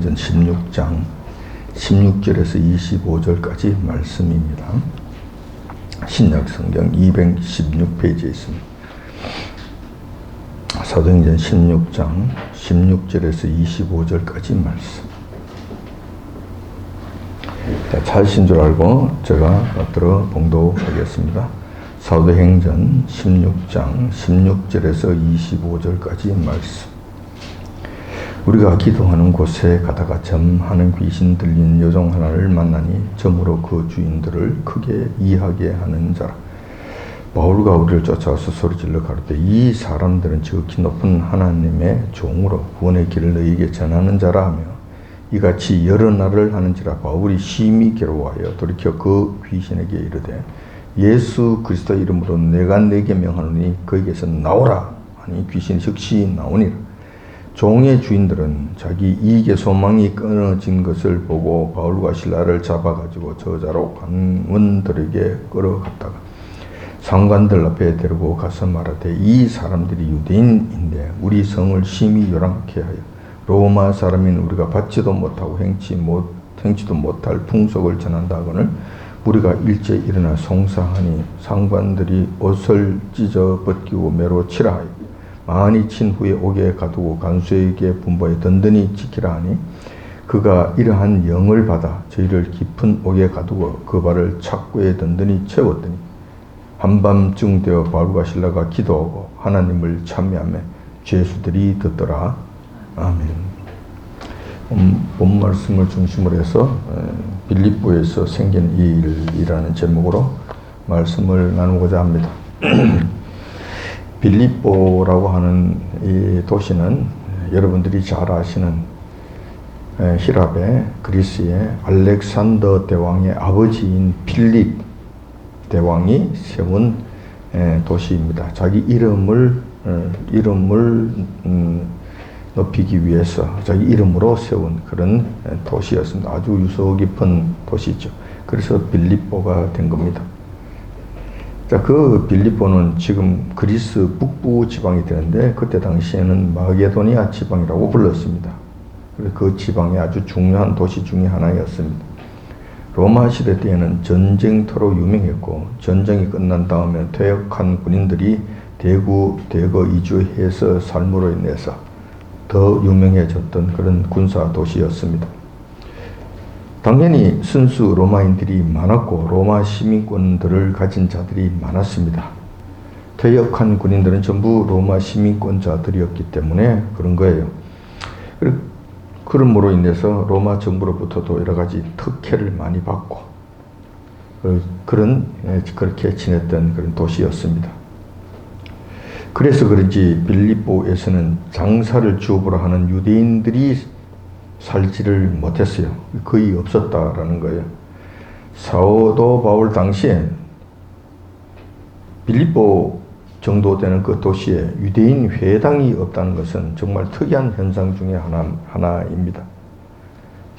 사도행전 16장 16절에서 25절까지 말씀입니다. 신약성경 216페이지에 있습니다. 사도행전 16장 16절에서 25절까지 말씀. 찾으신 줄 알고 제가 들어 봉독하겠습니다. 사도행전 16장 16절에서 25절까지 말씀. 우리가 기도하는 곳에 가다가 점하는 귀신 들린 여종 하나를 만나니 점으로 그 주인들을 크게 이하게 하는 자라. 바울과 우리를 쫓아와서 소리질러 가로되 이 사람들은 지극히 높은 하나님의 종으로 구원의 길을 너희에게 전하는 자라 하며 이같이 여러 날을 하는지라. 바울이 심히 괴로워하여 돌이켜 그 귀신에게 이르되 예수 그리스도 이름으로 내가 네게 명하노니 그에게서 나오라 하니 귀신이 즉시 나오니라. 종의 주인들은 자기 이익의 소망이 끊어진 것을 보고 바울과 실라를 잡아가지고 저자로 관원들에게 끌어갔다가 상관들 앞에 데리고 가서 말하되 이 사람들이 유대인인데 우리 성을 심히 요란케 하여 로마 사람인 우리가 받지도 못하고 행치도 못할 풍속을 전한다 하거늘 우리가 일제 일어나 송사하니 상관들이 옷을 찢어 벗기고 매로 치라 하여 많이 친 후에 옥에 가두고 간수에게 분부하여 든든히 지키라 하니 그가 이러한 영을 받아 저희를 깊은 옥에 가두고 그 발을 착고에 든든히 채웠더니 한밤중 되어 바울과 실라가 기도하고 하나님을 찬미하며 죄수들이 듣더라. 아멘. 본 말씀을 중심으로 해서 빌립보에서 생긴 일이라는 제목으로 말씀을 나누고자 합니다. 빌립보라고 하는 이 도시는 여러분들이 잘 아시는 히랍의 그리스의 알렉산더 대왕의 아버지인 필립 대왕이 세운 도시입니다. 자기 이름을 높이기 위해서 자기 이름으로 세운 그런 도시였습니다. 아주 유서 깊은 도시죠. 그래서 빌립보가 된 겁니다. 자, 그 빌립보는 지금 그리스 북부 지방이 되는데 그때 당시에는 마게도니아 지방이라고 불렀습니다. 그래서 그 지방의 아주 중요한 도시 중에 하나였습니다. 로마 시대 때에는 전쟁터로 유명했고 전쟁이 끝난 다음에 퇴역한 군인들이 대거 이주해서 삶으로 인해서 더 유명해졌던 그런 군사 도시였습니다. 당연히 순수 로마인들이 많았고 로마 시민권들을 가진 자들이 많았습니다. 퇴역한 군인들은 전부 로마 시민권자들이었기 때문에 그런 거예요. 그러므로 인해서 로마 정부로부터도 여러 가지 특혜를 많이 받고 그렇게 지냈던 그런 도시였습니다. 그래서 그런지 빌립보에서는 장사를 주업으로 하는 유대인들이 살지를 못했어요. 거의 없었다라는 거예요. 사도 바울 당시에 빌립보 정도 되는 그 도시에 유대인 회당이 없다는 것은 정말 특이한 현상 중에 하나입니다.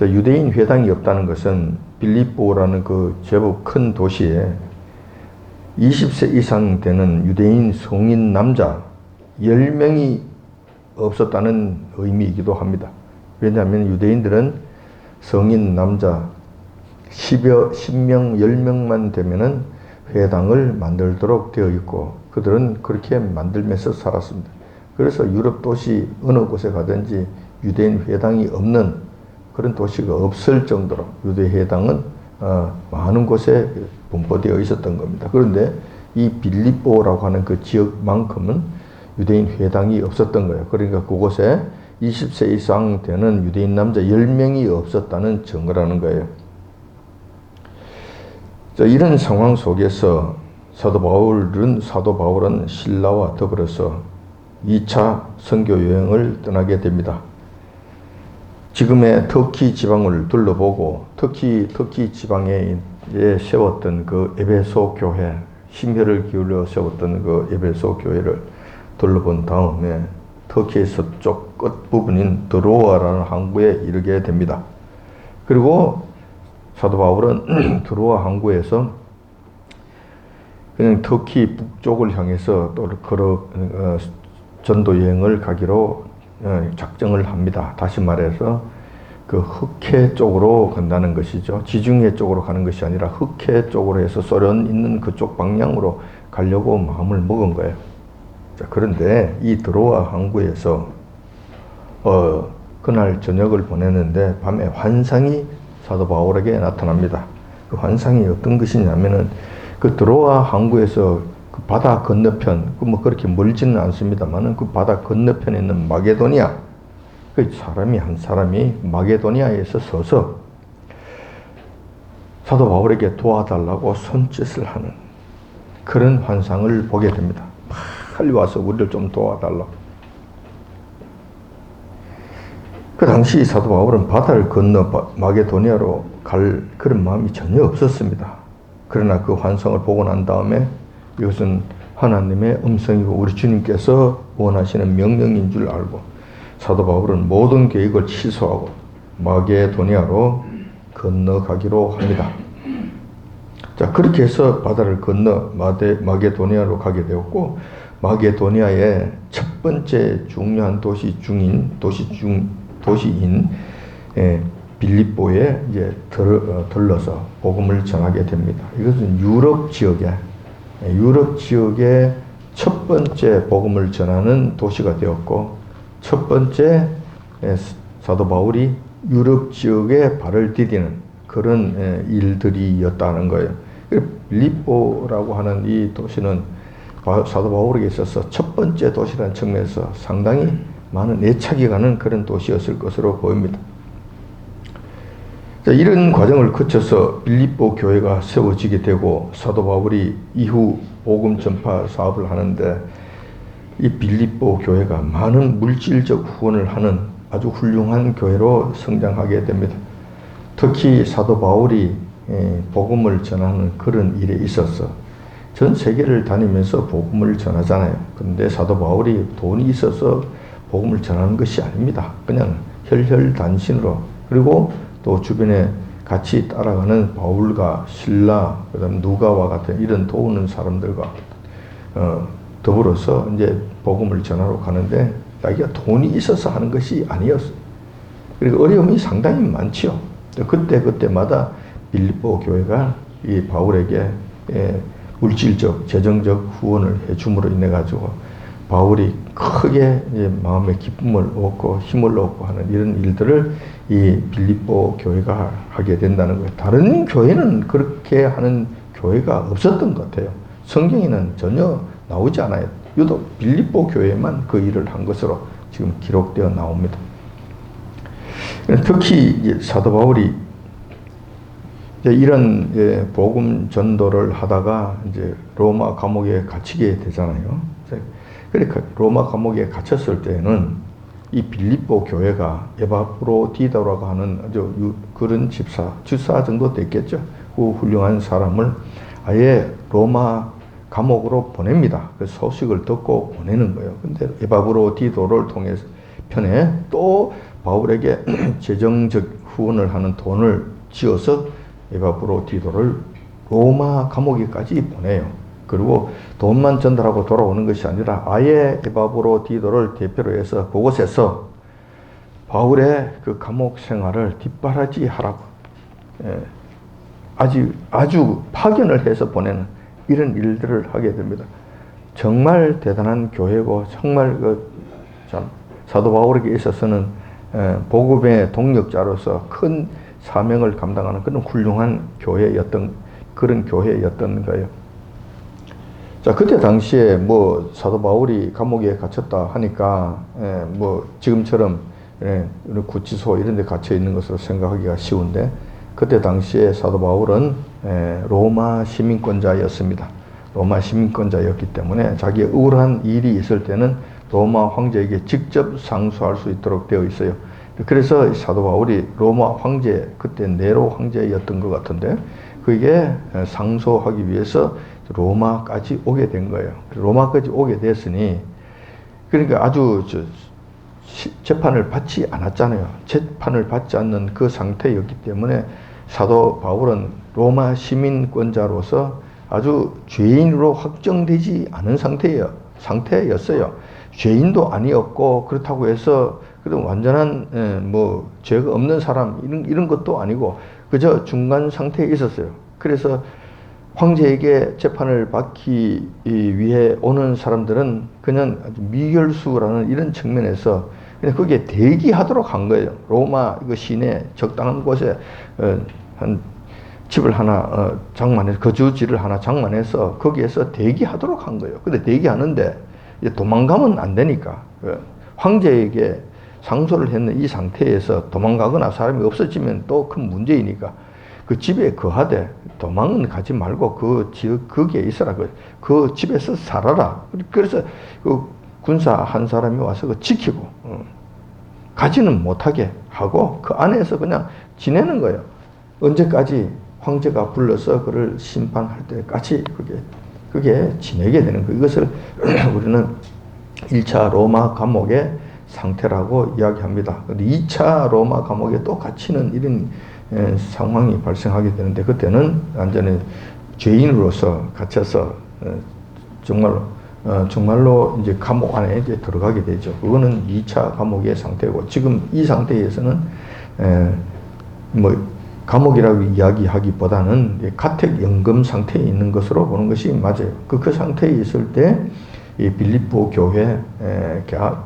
유대인 회당이 없다는 것은 빌립보라는 그 제법 큰 도시에 20세 이상 되는 유대인 성인 남자 10명이 없었다는 의미이기도 합니다. 왜냐하면 유대인들은 성인 남자 10명, 10명만 되면은 회당을 만들도록 되어 있고 그들은 그렇게 만들면서 살았습니다. 그래서 유럽 도시 어느 곳에 가든지 유대인 회당이 없는 그런 도시가 없을 정도로 유대 회당은 많은 곳에 분포되어 있었던 겁니다. 그런데 이 빌립보라고 하는 그 지역만큼은 유대인 회당이 없었던 거예요. 그러니까 그곳에 20세 이상 되는 유대인 남자 10명이 없었다는 증거라는 거예요. 자, 이런 상황 속에서 사도 바울은 실라와 더불어서 2차 선교 여행을 떠나게 됩니다. 지금의 터키 지방을 둘러보고 터키 지방에 세웠던 그 에베소 교회, 심혈을 기울여 세웠던 그 에베소 교회를 둘러본 다음에 터키의 서쪽 끝부분인 드로아라는 항구에 이르게 됩니다. 그리고 사도 바울은 드로아 항구에서 그냥 터키 북쪽을 향해서 또 전도 여행을 가기로 작정을 합니다. 다시 말해서 그 흑해 쪽으로 간다는 것이죠. 지중해 쪽으로 가는 것이 아니라 흑해 쪽으로 해서 소련 있는 그쪽 방향으로 가려고 마음을 먹은 거예요. 자, 그런데 이 드로아 항구에서 그날 저녁을 보냈는데 밤에 환상이 사도 바울에게 나타납니다. 그 환상이 어떤 것이냐면은 그 드로아 항구에서 그 바다 건너편, 뭐 그렇게 멀지는 않습니다만은 그 바다 건너편에 있는 마게도니아, 그 한 사람이 마게도니아에서 서서 사도 바울에게 도와달라고 손짓을 하는 그런 환상을 보게 됩니다. 빨리 와서 우리를 좀 도와달라. 그 당시 사도 바울은 바다를 건너 마게도니아로 갈 그런 마음이 전혀 없었습니다. 그러나 그 환상을 보고 난 다음에 이것은 하나님의 음성이고 우리 주님께서 원하시는 명령인 줄 알고 사도 바울은 모든 계획을 취소하고 마게도니아로 건너가기로 합니다. 자, 그렇게 해서 바다를 건너 마게도니아로 가게 되었고, 마게도니아의 첫 번째 중요한 도시인 빌립보에 이제 들러서 복음을 전하게 됩니다. 이것은 유럽 지역의 첫 번째 복음을 전하는 도시가 되었고, 첫 번째 사도 바울이 유럽 지역에 발을 디디는 그런 일들이었다는 거예요. 빌립보라고 하는 이 도시는 사도 바울에게 있어서 첫 번째 도시라는 측면에서 상당히 많은 애착이 가는 그런 도시였을 것으로 보입니다. 자, 이런 과정을 거쳐서 빌립보 교회가 세워지게 되고 사도 바울이 이후 복음 전파 사업을 하는데 이 빌립보 교회가 많은 물질적 후원을 하는 아주 훌륭한 교회로 성장하게 됩니다. 특히 사도 바울이 복음을 전하는 그런 일에 있어서 전 세계를 다니면서 복음을 전하잖아요. 그런데 사도 바울이 돈이 있어서 복음을 전하는 것이 아닙니다. 그냥 혈혈단신으로, 그리고 또 주변에 같이 따라가는 바울과 실라, 그다음 누가와 같은 이런 도우는 사람들과 더불어서 이제 복음을 전하러 가는데 자기가 돈이 있어서 하는 것이 아니었어요. 그리고 어려움이 상당히 많지요. 그때마다 빌립보 교회가 이 바울에게 물질적, 재정적 후원을 해줌으로 인해 가지고 바울이 크게 이제 마음의 기쁨을 얻고 힘을 얻고 하는 이런 일들을 이 빌립보 교회가 하게 된다는 거예요. 다른 교회는 그렇게 하는 교회가 없었던 것 같아요. 성경에는 전혀 나오지 않아요. 유독 빌립보 교회만 그 일을 한 것으로 지금 기록되어 나옵니다. 특히 사도 바울이 이제 이런 복음 전도를 하다가 이제 로마 감옥에 갇히게 되잖아요. 그러니까 로마 감옥에 갇혔을 때는 이 빌립보 교회가 에바프로디도라고 하는 아주 그런 주사 정도 됐겠죠. 그 훌륭한 사람을 아예 로마 감옥으로 보냅니다. 그 소식을 듣고 보내는 거예요. 근데 에바프로디도를 통해서 편에 또 바울에게 재정적 후원을 하는 돈을 지어서 에바프로디도를 로마 감옥에까지 보내요. 그리고 돈만 전달하고 돌아오는 것이 아니라 아예 에바프로디도를 대표로 해서 그곳에서 바울의 그 감옥 생활을 뒷바라지 하라고 아주 파견을 해서 보내는 이런 일들을 하게 됩니다. 정말 대단한 교회고 정말 사도 바울에게 있어서는 복음의 동력자로서 큰 사명을 감당하는 그런 훌륭한 그런 교회였던 거예요. 자, 그때 당시에 뭐 사도 바울이 감옥에 갇혔다 하니까 뭐 지금처럼 구치소 이런 데 갇혀 있는 것으로 생각하기가 쉬운데, 그때 당시에 사도 바울은 로마 시민권자였습니다. 로마 시민권자였기 때문에 자기의 우울한 일이 있을 때는 로마 황제에게 직접 상소할 수 있도록 되어 있어요. 그래서 사도 바울이 로마 황제, 그때 네로 황제였던 것 같은데, 그게 상소하기 위해서 로마까지 오게 된 거예요. 로마까지 오게 됐으니, 그러니까 아주 재판을 받지 않았잖아요. 재판을 받지 않는 그 상태였기 때문에 사도 바울은 로마 시민권자로서 아주 죄인으로 확정되지 않은 상태였어요. 죄인도 아니었고, 그렇다고 해서 그래도 완전한 뭐 죄가 없는 사람 이런 것도 아니고 그저 중간 상태에 있었어요. 그래서 황제에게 재판을 받기 위해 오는 사람들은 그냥 아주 미결수라는 이런 측면에서 그냥 거기에 대기하도록 한 거예요. 로마 이거 시내 적당한 곳에 한 집을 하나 장만해서 거주지를 하나 장만해서 거기에서 대기하도록 한 거예요. 근데 대기하는데 이제 도망가면 안 되니까 황제에게 상소를 했는 이 상태에서 도망가거나 사람이 없어지면 또 큰 문제이니까 그 집에 거하되 도망은 가지 말고 거기에 있어라. 그 집에서 살아라. 그래서 그 군사 한 사람이 와서 그 지키고 가지는 못하게 하고 그 안에서 그냥 지내는 거예요. 언제까지 황제가 불러서 그를 심판할 때까지 그게 지내게 되는 거예요. 이것을 우리는 1차 로마 감옥의 상태라고 이야기합니다. 2차 로마 감옥에 또 갇히는 이런 상황이 발생하게 되는데 그때는 완전히 죄인으로서 갇혀서 정말로 이제 감옥 안에 이제 들어가게 되죠. 그거는 2차 감옥의 상태고 지금 이 상태에서는 뭐 감옥이라고 이야기하기보다는 가택연금 상태에 있는 것으로 보는 것이 맞아요. 그 상태에 있을 때 이 빌립보 교회가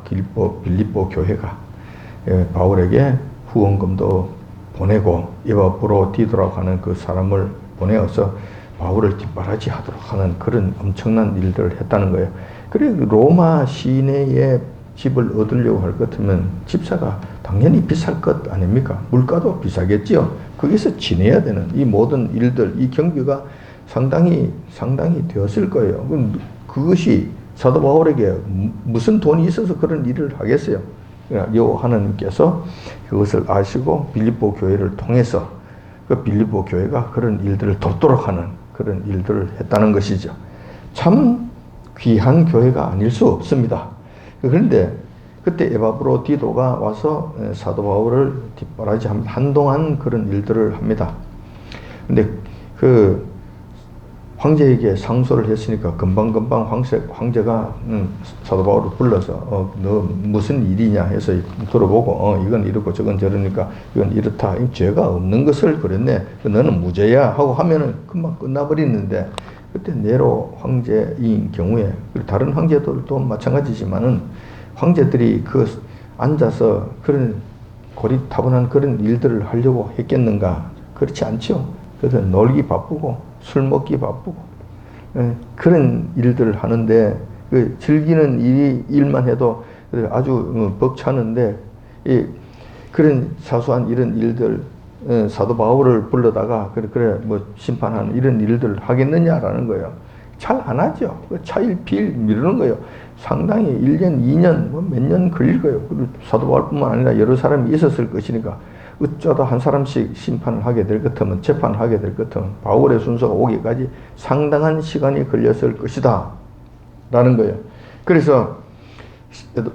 바울에게 후원금도 보내고 에바브로디도라고 하는 그 사람을 보내어서 바울을 뒷바라지하도록 하는 그런 엄청난 일들을 했다는 거예요. 그래 로마 시내에 집을 얻으려고 할 것 같으면 집사가 당연히 비쌀 것 아닙니까? 물가도 비싸겠지요. 거기서 지내야 되는 이 모든 일들, 이 경비가 상당히 되었을 거예요. 그것이 사도 바울에게 무슨 돈이 있어서 그런 일을 하겠어요? 요 하나님께서 그것을 아시고 빌립보 교회를 통해서 그 빌립보 교회가 그런 일들을 돕도록 하는 그런 일들을 했다는 것이죠. 참 귀한 교회가 아닐 수 없습니다. 그런데 그때 에바브로디도가 와서 사도 바울을 뒷바라지하면서 한동안 그런 일들을 합니다. 근데 그 황제에게 상소를 했으니까 금방금방 황제가 사도 바울을 불러서 너 무슨 일이냐 해서 들어보고 이건 이렇고 저건 저러니까 이건 이렇다. 죄가 없는 것을 그랬네. 너는 무죄야 하고 하면은 금방 끝나버리는데 그때 네로 황제인 경우에 다른 황제들도 마찬가지지만은 황제들이 그 앉아서 그런 고리타분한 그런 일들을 하려고 했겠는가? 그렇지 않죠. 그래서 놀기 바쁘고 술 먹기 바쁘고 그런 일들을 하는데 그 즐기는 일만 해도 아주 벅차는데 그런 사소한 이런 일들 사도 바울을 불러다가 그래 뭐 심판하는 이런 일들을 하겠느냐라는 거예요. 잘 안 하죠. 차일피일 미루는 거예요. 상당히 1년, 2년, 뭐 몇 년 걸릴 거예요. 사도 바울뿐만 아니라 여러 사람이 있었을 것이니까 어쩌다 한 사람씩 심판을 하게 될 것 같으면 재판을 하게 될 것 같으면 바울의 순서가 오기까지 상당한 시간이 걸렸을 것이다 라는 거예요. 그래서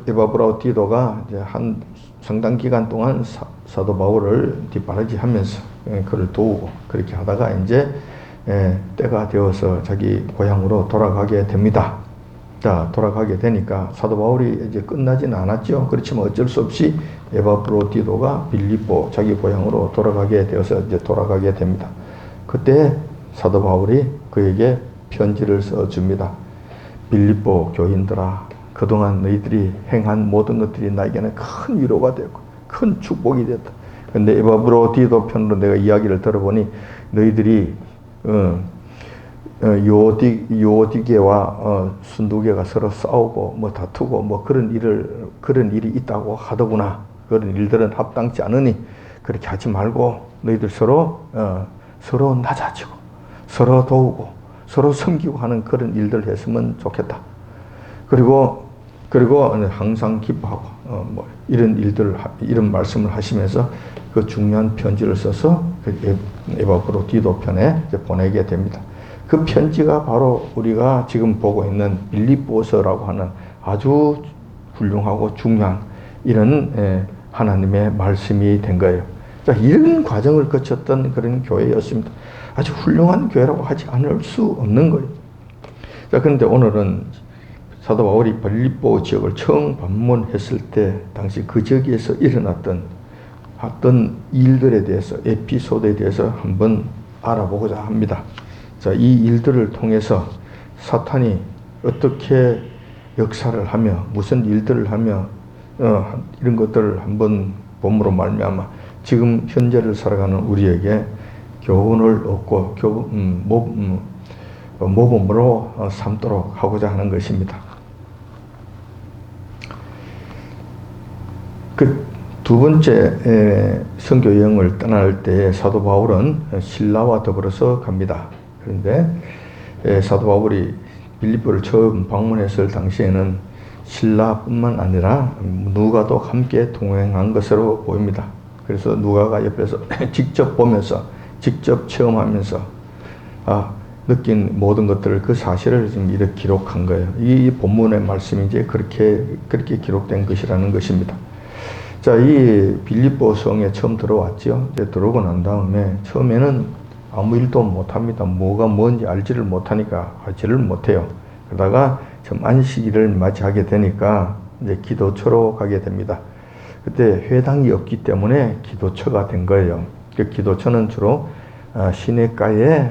에바브로디도가 이제 한 상당 기간 동안 사도 바울을 뒷바라지하면서 그를 도우고 그렇게 하다가 이제 때가 되어서 자기 고향으로 돌아가게 됩니다. 자, 돌아가게 되니까 사도 바울이 이제 끝나지는 않았죠. 그렇지만 어쩔 수 없이 에바브로디도가 빌립보 자기 고향으로 돌아가게 되어서 이제 돌아가게 됩니다. 그때 사도 바울이 그에게 편지를 써줍니다. 빌립보 교인들아, 그동안 너희들이 행한 모든 것들이 나에게는 큰 위로가 되었고 큰 축복이 됐다. 근데 에바브로디도 편으로 내가 이야기를 들어보니 너희들이 요디게와 순두게가 서로 싸우고 뭐 다투고 뭐 그런 일이 있다고 하더구나. 그런 일들은 합당치 않으니 그렇게 하지 말고 너희들 서로 낮아지고 서로 도우고 서로 섬기고 하는 그런 일들 했으면 좋겠다. 그리고 항상 기뻐하고 뭐 이런 일들 이런 말씀을 하시면서 그 중요한 편지를 써서 에바브로디도 편에 보내게 됩니다. 그 편지가 바로 우리가 지금 보고 있는 빌립보서라고 하는 아주 훌륭하고 중요한 이런 하나님의 말씀이 된 거예요. 자, 이런 과정을 거쳤던 그런 교회였습니다. 아주 훌륭한 교회라고 하지 않을 수 없는 거예요. 자, 그런데 오늘은 사도 바울이 빌립보 지역을 처음 방문했을 때 당시 그 지역에서 일어났던 어떤 일들에 대해서, 에피소드에 대해서 한번 알아보고자 합니다. 자, 이 일들을 통해서 사탄이 어떻게 역사를 하며 무슨 일들을 하며 이런 것들을 한번 본으로 말미암아 지금 현재를 살아가는 우리에게 교훈을 얻고 모범으로 삼도록 하고자 하는 것입니다. 그 두 번째 선교 여행을 떠날 때 사도 바울은 실라와 더불어서 갑니다. 그런데 사도 바울이 빌립보를 처음 방문했을 당시에는 실라뿐만 아니라 누가도 함께 동행한 것으로 보입니다. 그래서 누가가 옆에서 직접 보면서 직접 체험하면서 느낀 모든 것들을 그 사실을 지금 이렇게 기록한 거예요. 이 본문의 말씀이 이제 그렇게 기록된 것이라는 것입니다. 자, 이 빌립보 성에 처음 들어왔죠. 이제 들어오고 난 다음에 처음에는 아무 일도 못합니다. 뭐가 뭔지 알지를 못하니까 하지를 못해요. 그러다가 좀 안식일을 맞이하게 되니까 이제 기도처로 가게 됩니다. 그때 회당이 없기 때문에 기도처가 된 거예요. 그 기도처는 주로 시내가에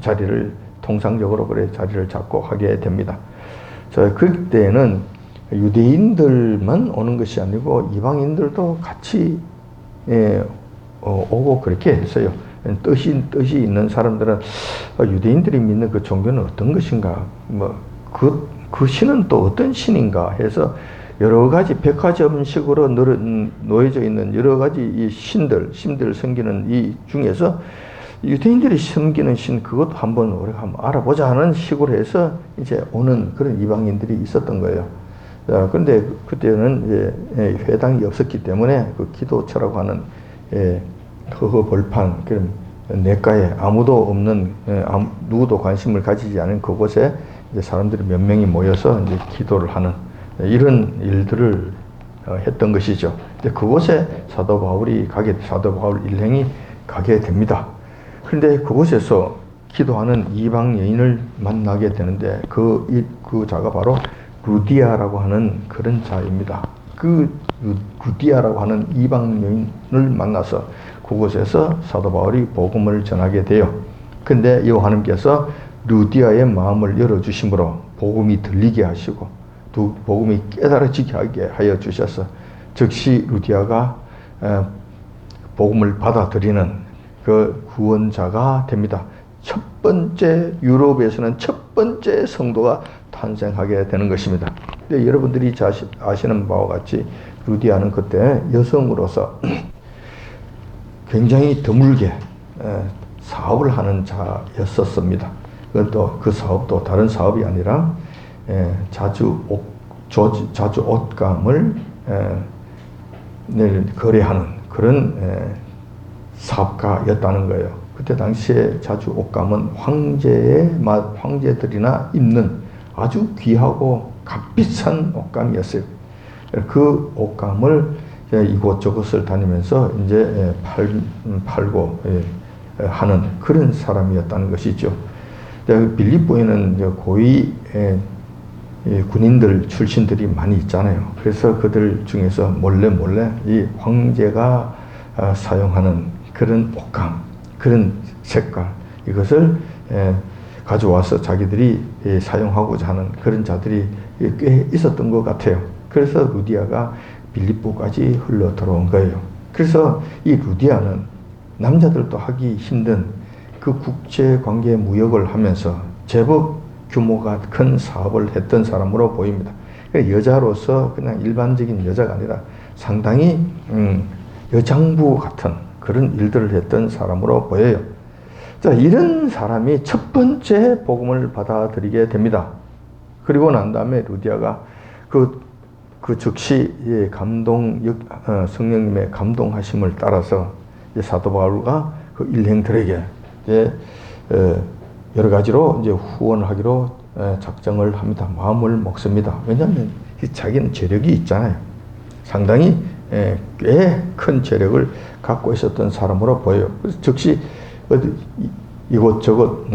자리를 통상적으로 자리를 잡고 하게 됩니다. 자, 그때는 유대인들만 오는 것이 아니고 이방인들도 같이 오고 그렇게 했어요. 뜻이 있는 사람들은 유대인들이 믿는 그 종교는 어떤 것인가, 그 신은 또 어떤 신인가 해서 여러 가지 백화점식으로 놓여져 있는 여러 가지 이 신들 섬기는 이 중에서 유대인들이 섬기는 신 그것도 우리가 한번 알아보자 하는 식으로 해서 이제 오는 그런 이방인들이 있었던 거예요. 그런데 그때는 회당이 없었기 때문에 그 기도처라고 하는 벌판, 그런 냇가에 아무도 없는, 누구도 관심을 가지지 않은 그곳에 이제 사람들이 몇 명이 모여서 이제 기도를 하는 이런 일들을 했던 것이죠. 그곳에 사도 바울 일행이 가게 됩니다. 그런데 그곳에서 기도하는 이방 여인을 만나게 되는데 그 자가 바로 루디아라고 하는 그런 자입니다. 그 루디아라고 하는 이방 여인을 만나서 그곳에서 사도 바울이 복음을 전하게 돼요. 근데 여호와 하나님께서 루디아의 마음을 열어주심으로 복음이 들리게 하시고 또 복음이 깨달아지게 하여 주셔서 즉시 루디아가 복음을 받아들이는 그 구원자가 됩니다. 유럽에서는 첫 번째 성도가 탄생하게 되는 것입니다. 근데 여러분들이 아시는 바와 같이 루디아는 그때 여성으로서 굉장히 드물게 사업을 하는 자였었습니다. 그것도 그 사업도 다른 사업이 아니라 자주 옷감을 거래하는 그런 사업가였다는 거예요. 그때 당시에 자주 옷감은 황제들이나 입는 아주 귀하고 값비싼 옷감이었어요. 그 옷감을 이곳저곳을 다니면서 이제 팔고 하는 그런 사람이었다는 것이죠. 빌립보에는 고위 군인들 출신들이 많이 있잖아요. 그래서 그들 중에서 몰래 이 황제가 사용하는 그런 옷감, 그런 색깔, 이것을 가져와서 자기들이 사용하고자 하는 그런 자들이 꽤 있었던 것 같아요. 그래서 루디아가 빌립보까지 흘러 들어온 거예요. 그래서 이 루디아는 남자들도 하기 힘든 그 국제관계 무역을 하면서 제법 규모가 큰 사업을 했던 사람으로 보입니다. 여자로서 그냥 일반적인 여자가 아니라 상당히 여장부 같은 그런 일들을 했던 사람으로 보여요. 자, 이런 사람이 첫 번째 복음을 받아들이게 됩니다. 그리고 난 다음에 루디아가 그 즉시 성령님의 감동하심을 따라서 사도 바울과 그 일행들에게 여러 가지로 이제 후원을 하기로 작정을 합니다. 마음을 먹습니다. 왜냐하면 자기는 재력이 있잖아요. 상당히 꽤 큰 재력을 갖고 있었던 사람으로 보여요. 그래서 즉시 이곳저곳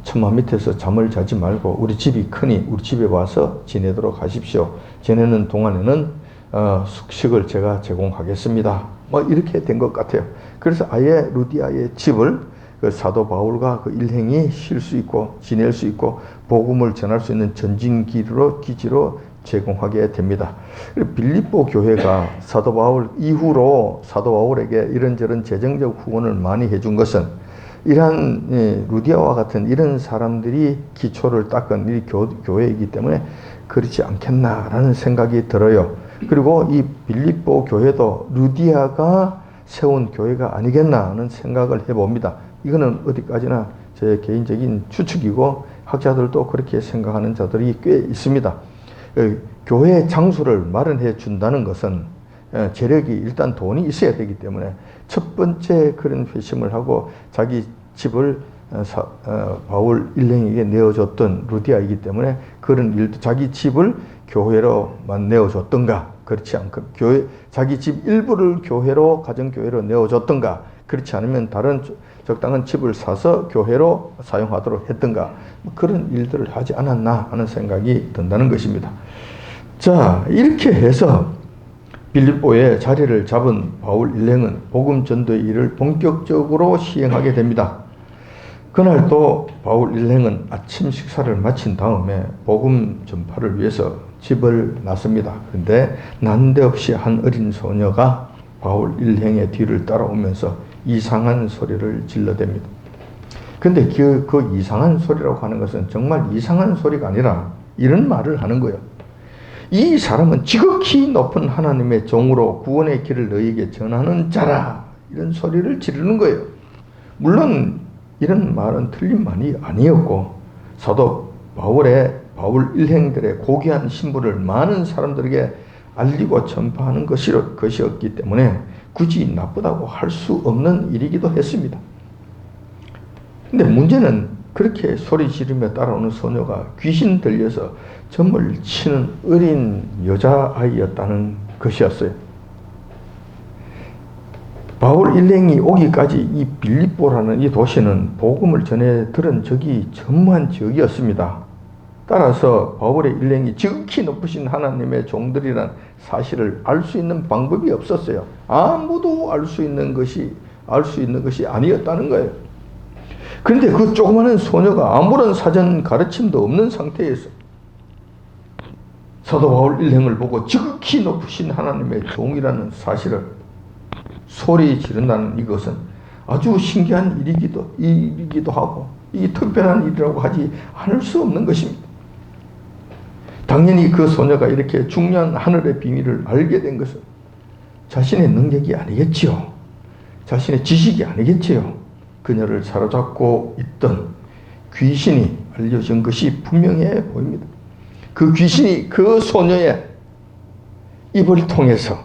천막 밑에서 잠을 자지 말고 우리 집이 크니 우리 집에 와서 지내도록 하십시오. 지내는 동안에는 숙식을 제가 제공하겠습니다. 뭐 이렇게 된 것 같아요. 그래서 아예 루디아의 집을 그 사도 바울과 그 일행이 쉴 수 있고 지낼 수 있고 복음을 전할 수 있는 기지로 제공하게 됩니다. 빌립보 교회가 사도 바울 이후로 사도 바울에게 이런저런 재정적 후원을 많이 해준 것은 이러한 루디아와 같은 이런 사람들이 기초를 닦은 이 교회이기 때문에 그렇지 않겠나라는 생각이 들어요. 그리고 이 빌립보 교회도 루디아가 세운 교회가 아니겠나 하는 생각을 해봅니다. 이거는 어디까지나 제 개인적인 추측이고 학자들도 그렇게 생각하는 자들이 꽤 있습니다. 교회 장소를 마련해 준다는 것은 재력이 일단 돈이 있어야 되기 때문에 첫 번째 그런 회심을 하고 자기 집을 바울 일행에게 내어줬던 루디아이기 때문에 그런 일도 자기 집을 교회로만 내어줬던가 그렇지 않고 자기 집 일부를 교회로 가정교회로 내어줬던가 그렇지 않으면 다른 적당한 집을 사서 교회로 사용하도록 했던가 그런 일들을 하지 않았나 하는 생각이 든다는 것입니다. 자, 이렇게 해서 빌립보에 자리를 잡은 바울 일행은 복음 전도의 일을 본격적으로 시행하게 됩니다. 그날 또 바울 일행은 아침 식사를 마친 다음에 복음 전파를 위해서 집을 나섭니다. 그런데 난데없이 한 어린 소녀가 바울 일행의 뒤를 따라오면서 이상한 소리를 질러댑니다. 근데 그 이상한 소리라고 하는 것은 정말 이상한 소리가 아니라 이런 말을 하는 거예요. 이 사람은 지극히 높은 하나님의 종으로 구원의 길을 너희에게 전하는 자라. 이런 소리를 지르는 거예요. 물론 이런 말은 틀린 말이 아니었고 사도 바울 일행들의 고귀한 신분을 많은 사람들에게 알리고 전파하는 것이었기 때문에 굳이 나쁘다고 할 수 없는 일이기도 했습니다. 근데 문제는 그렇게 소리 지르며 따라오는 소녀가 귀신 들려서 점을 치는 어린 여자아이였다는 것이었어요. 바울 일행이 오기까지 이 빌립보라는 이 도시는 복음을 전해 들은 적이 전무한 지역이었습니다. 따라서 바울의 일행이 지극히 높으신 하나님의 종들이란 사실을 알 수 있는 방법이 없었어요. 아무도 알 수 있는 것이 아니었다는 거예요. 그런데 그 조그마한 소녀가 아무런 사전 가르침도 없는 상태에서 사도 바울 일행을 보고 지극히 높으신 하나님의 종이라는 사실을 소리 지른다는 이것은 아주 신기한 일이기도 하고 이 특별한 일이라고 하지 않을 수 없는 것입니다. 당연히 그 소녀가 이렇게 중요한 하늘의 비밀을 알게 된 것은 자신의 능력이 아니겠지요. 자신의 지식이 아니겠지요. 그녀를 사로잡고 있던 귀신이 알려준 것이 분명해 보입니다. 그 귀신이 그 소녀의 입을 통해서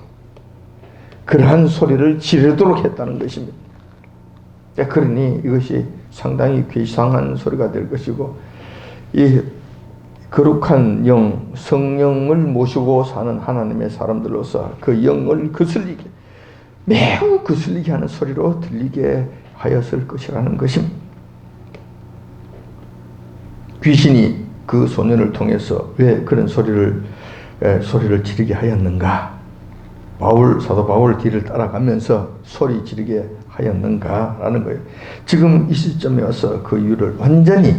그러한 소리를 지르도록 했다는 것입니다. 그러니 이것이 상당히 괴상한 소리가 될 것이고 이 거룩한 영, 성령을 모시고 사는 하나님의 사람들로서 그 영을 매우 거슬리게 하는 소리로 들리게 하였을 것이라는 것입니다. 귀신이 그 소년을 통해서 왜 그런 소리를 지르게 하였는가? 사도 바울 뒤를 따라가면서 소리 지르게 하였는가라는 거예요. 지금 이 시점에 와서 그 이유를 완전히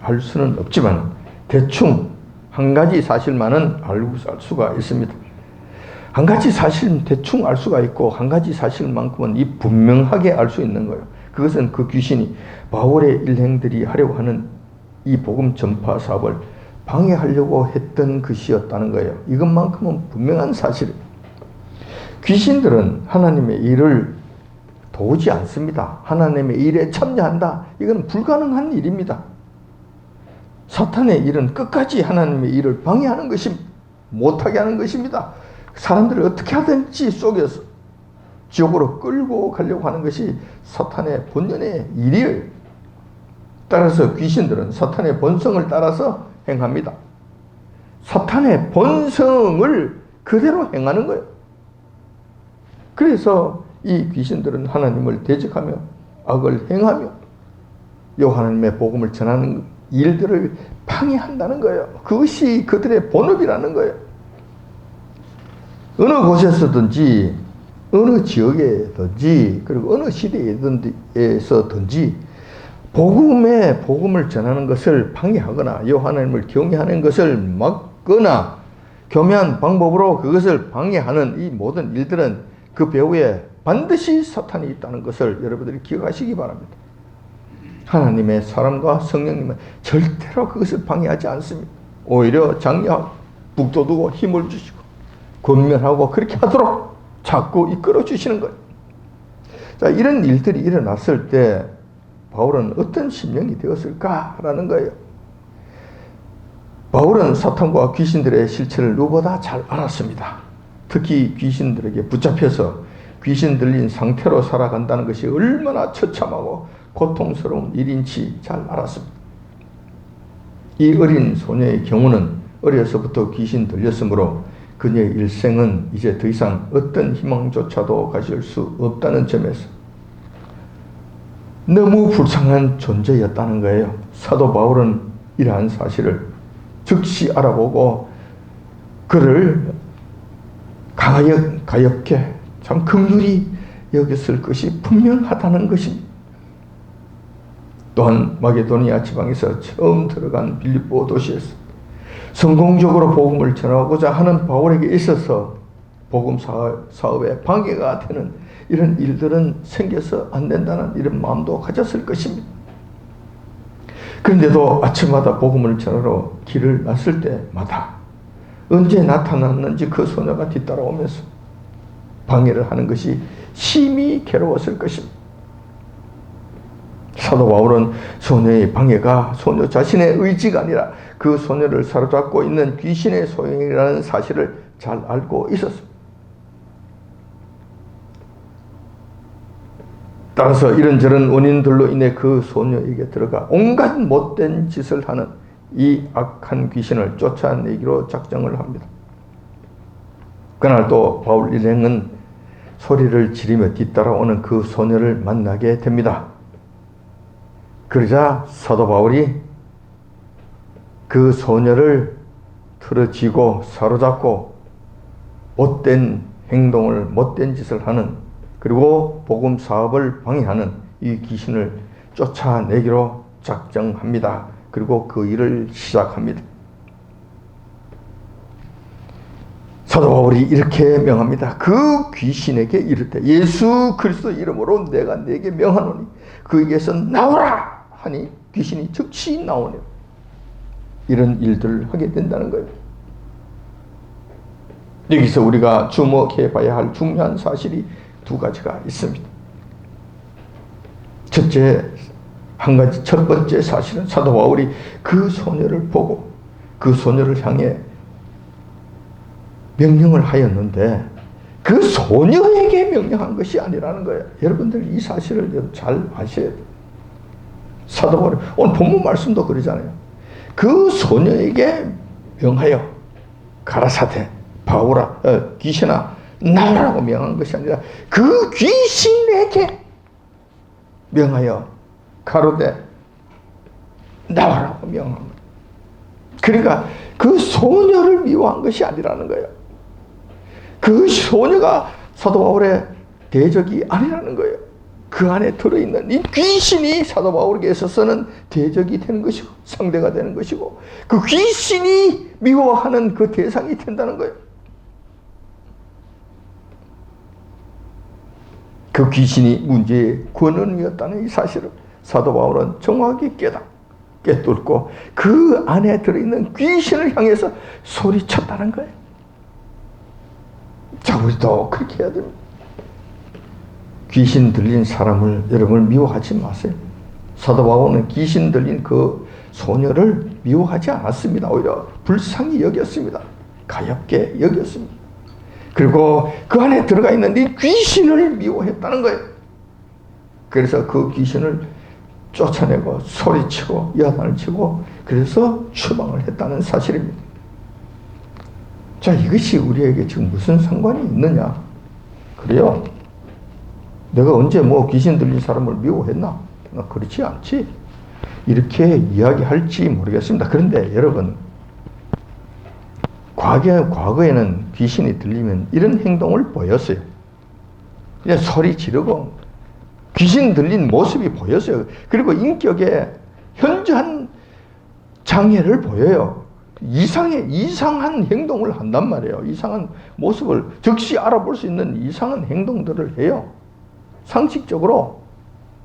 알 수는 없지만 대충 한 가지 사실만은 알 수가 있습니다. 한 가지 사실은 대충 알 수가 있고 한 가지 사실만큼은 분명하게 알 수 있는 거예요. 그것은 그 귀신이 바울의 일행들이 하려고 하는 이 복음 전파 사업을 방해하려고 했던 것이었다는 거예요. 이것만큼은 분명한 사실이에요. 귀신들은 하나님의 일을 도우지 않습니다. 하나님의 일에 참여한다. 이건 불가능한 일입니다. 사탄의 일은 끝까지 하나님의 일을 방해하는 것입니다. 못하게 하는 것입니다. 사람들을 어떻게 하든지 속여서 지옥으로 끌고 가려고 하는 것이 사탄의 본연의 일이에요. 따라서 귀신들은 사탄의 본성을 따라서 행합니다. 사탄의 본성을 그대로 행하는 거예요. 그래서 이 귀신들은 하나님을 대적하며 악을 행하며 하나님의 복음을 전하는 일들을 방해한다는 거예요. 그것이 그들의 본업이라는 거예요. 어느 곳에서든지 어느 지역에든지 그리고 어느 시대에서든지 복음을 전하는 것을 방해하거나 하나님을 경외하는 것을 막거나 교묘한 방법으로 그것을 방해하는 이 모든 일들은 그 배후에 반드시 사탄이 있다는 것을 여러분들이 기억하시기 바랍니다. 하나님의 사람과 성령님은 절대로 그것을 방해하지 않습니다. 오히려 장려하고 북돋우고 힘을 주시고 권면하고 그렇게 하도록 자꾸 이끌어 주시는 거예요. 자, 이런 일들이 일어났을 때 바울은 어떤 심령이 되었을까라는 거예요. 바울은 사탄과 귀신들의 실체를 누구보다 잘 알았습니다. 특히 귀신들에게 붙잡혀서 귀신 들린 상태로 살아간다는 것이 얼마나 처참하고 고통스러운 일인지 잘 알았습니다. 이 어린 소녀의 경우는 어려서부터 귀신 들렸으므로 그녀의 일생은 이제 더 이상 어떤 희망조차도 가질 수 없다는 점에서 너무 불쌍한 존재였다는 거예요. 사도 바울은 이러한 사실을 즉시 알아보고 그를 가엽게 참 긍휼히 여겼을 것이 분명하다는 것입니다. 또한 마게도니아 지방에서 처음 들어간 빌립보 도시에서 성공적으로 복음을 전하고자 하는 바울에게 있어서 복음 사업에 방해가 되는 이런 일들은 생겨서 안 된다는 이런 마음도 가졌을 것입니다. 그런데도 아침마다 복음을 전하러 길을 났을 때마다 언제 나타났는지 그 소녀가 뒤따라오면서 방해를 하는 것이 심히 괴로웠을 것입니다. 사도 바울은 소녀의 방해가 소녀 자신의 의지가 아니라 그 소녀를 사로잡고 있는 귀신의 소용이라는 사실을 잘 알고 있었습니다. 따라서 이런저런 원인들로 인해 그 소녀에게 들어가 온갖 못된 짓을 하는 이 악한 귀신을 쫓아내기로 작정을 합니다. 그날 또 바울 일행은 소리를 지르며 뒤따라오는 그 소녀를 만나게 됩니다. 그러자 사도 바울이 그 소녀를 틀어쥐고 사로잡고 못된 행동을 못된 짓을 하는 그리고 복음 사업을 방해하는 이 귀신을 쫓아내기로 작정합니다. 그리고 그 일을 시작합니다. 사도 바울이 이렇게 명합니다. 그 귀신에게 이르되 예수 그리스도 이름으로 내가 네게 명하노니 그에게서 나오라 하니 귀신이 즉시 나오네요. 이런 일들을 하게 된다는 거예요. 여기서 우리가 주목해 봐야 할 중요한 사실이 두 가지가 있습니다. 첫 번째 사실은 사도 바울이 그 소녀를 보고 그 소녀를 향해 명령을 하였는데 그 소녀에게 명령한 것이 아니라는 거예요. 여러분들 이 사실을 잘 아셔야 돼요. 사도 바울이 오늘 본문 말씀도 그러잖아요. 그 소녀에게 명하여 가라사대 바울아 귀신아 나오라고 명한 것이 아니라 그 귀신에게 명하여 가로되 나오라고 명한 거예요. 그러니까 그 소녀를 미워한 것이 아니라는 거예요. 그 소녀가 사도 바울의 대적이 아니라는 거예요. 그 안에 들어있는 이 귀신이 사도 바울에게 있어서는 대적이 되는 것이고 상대가 되는 것이고 그 귀신이 미워하는 그 대상이 된다는 거예요. 그 귀신이 문제의 근원이었다는 이 사실을 사도 바울은 정확히 깨뚫고 그 안에 들어있는 귀신을 향해서 소리쳤다는 거예요. 자, 우리도 그렇게 해야 됩니다. 귀신 들린 사람을 여러분 미워하지 마세요. 사도 바울은 귀신 들린 그 소녀를 미워하지 않았습니다. 오히려 불쌍히 여겼습니다. 가엽게 여겼습니다. 그리고 그 안에 들어가 있는 이 귀신을 미워했다는 거예요. 그래서 그 귀신을 쫓아내고 소리치고 야단을 치고 그래서 추방을 했다는 사실입니다. 자, 이것이 우리에게 지금 무슨 상관이 있느냐? 그래요? 내가 언제 귀신 들린 사람을 미워했나? 그렇지 않지. 이렇게 이야기할지 모르겠습니다. 그런데 여러분, 과거에는 귀신이 들리면 이런 행동을 보였어요. 그냥 소리 지르고 귀신 들린 모습이 보였어요. 그리고 인격에 현저한 장애를 보여요. 이상한 행동을 한단 말이에요. 이상한 모습을 즉시 알아볼 수 있는 이상한 행동들을 해요. 상식적으로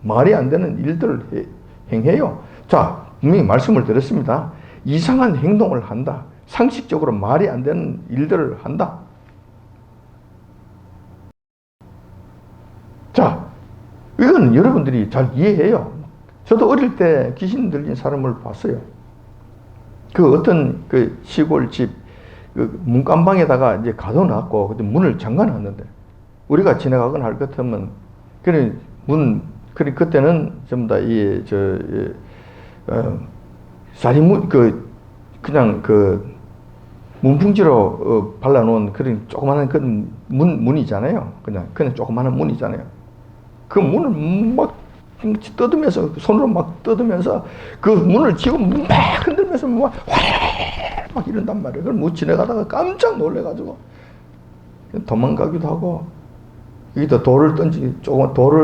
말이 안 되는 일들을 행해요. 자, 분명히 말씀을 드렸습니다. 이상한 행동을 한다. 상식적으로 말이 안 되는 일들을 한다. 자, 이건 여러분들이 잘 이해해요. 저도 어릴 때 귀신 들린 사람을 봤어요. 그 어떤 그 시골집 그 문간방에다가 이제 가둬놨고, 그때 문을 잠가놨는데, 우리가 지나가거나 할 것 같으면, 그때는 전부 다 사리문, 그냥 문풍지로 발라놓은 그런 조그마한 그 문이잖아요. 그냥 조그마한 문이잖아요. 그 문을 막 뜯으면서, 손으로 막 뜯으면서 그 문을 쥐고 막 흔들면서 막 이런단 말이에요. 그걸 뭐 지나가다가 깜짝 놀래가지고 도망가기도 하고, 여기다 돌을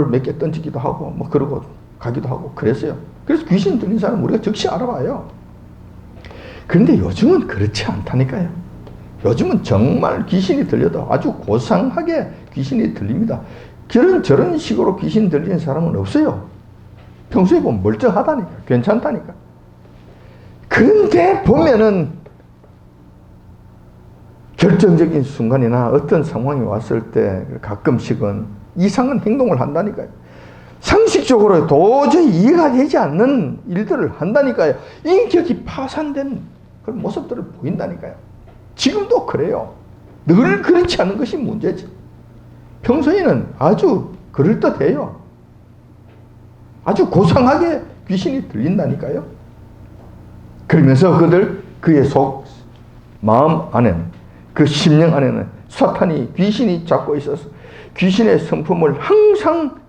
몇 개 던지기도 하고, 뭐 그러고 가기도 하고 그랬어요. 그래서 귀신 들린 사람 우리가 즉시 알아봐요. 그런데 요즘은 그렇지 않다니까요. 요즘은 정말 귀신이 들려도 아주 고상하게 귀신이 들립니다. 저런 식으로 귀신 들리는 사람은 없어요. 평소에 보면 멀쩡하다니까, 괜찮다니까. 그런데 보면은 결정적인 순간이나 어떤 상황이 왔을 때 가끔씩은 이상한 행동을 한다니까요. 상식적으로 도저히 이해가 되지 않는 일들을 한다니까요. 인격이 파산된 그런 모습들을 보인다니까요. 지금도 그래요. 늘 그렇지 않은 것이 문제지. 평소에는 아주 그럴듯해요. 아주 고상하게 귀신이 들린다니까요. 그러면서 그의 마음 안에는, 그 심령 안에는 사탄이, 귀신이 잡고 있어서 귀신의 성품을 항상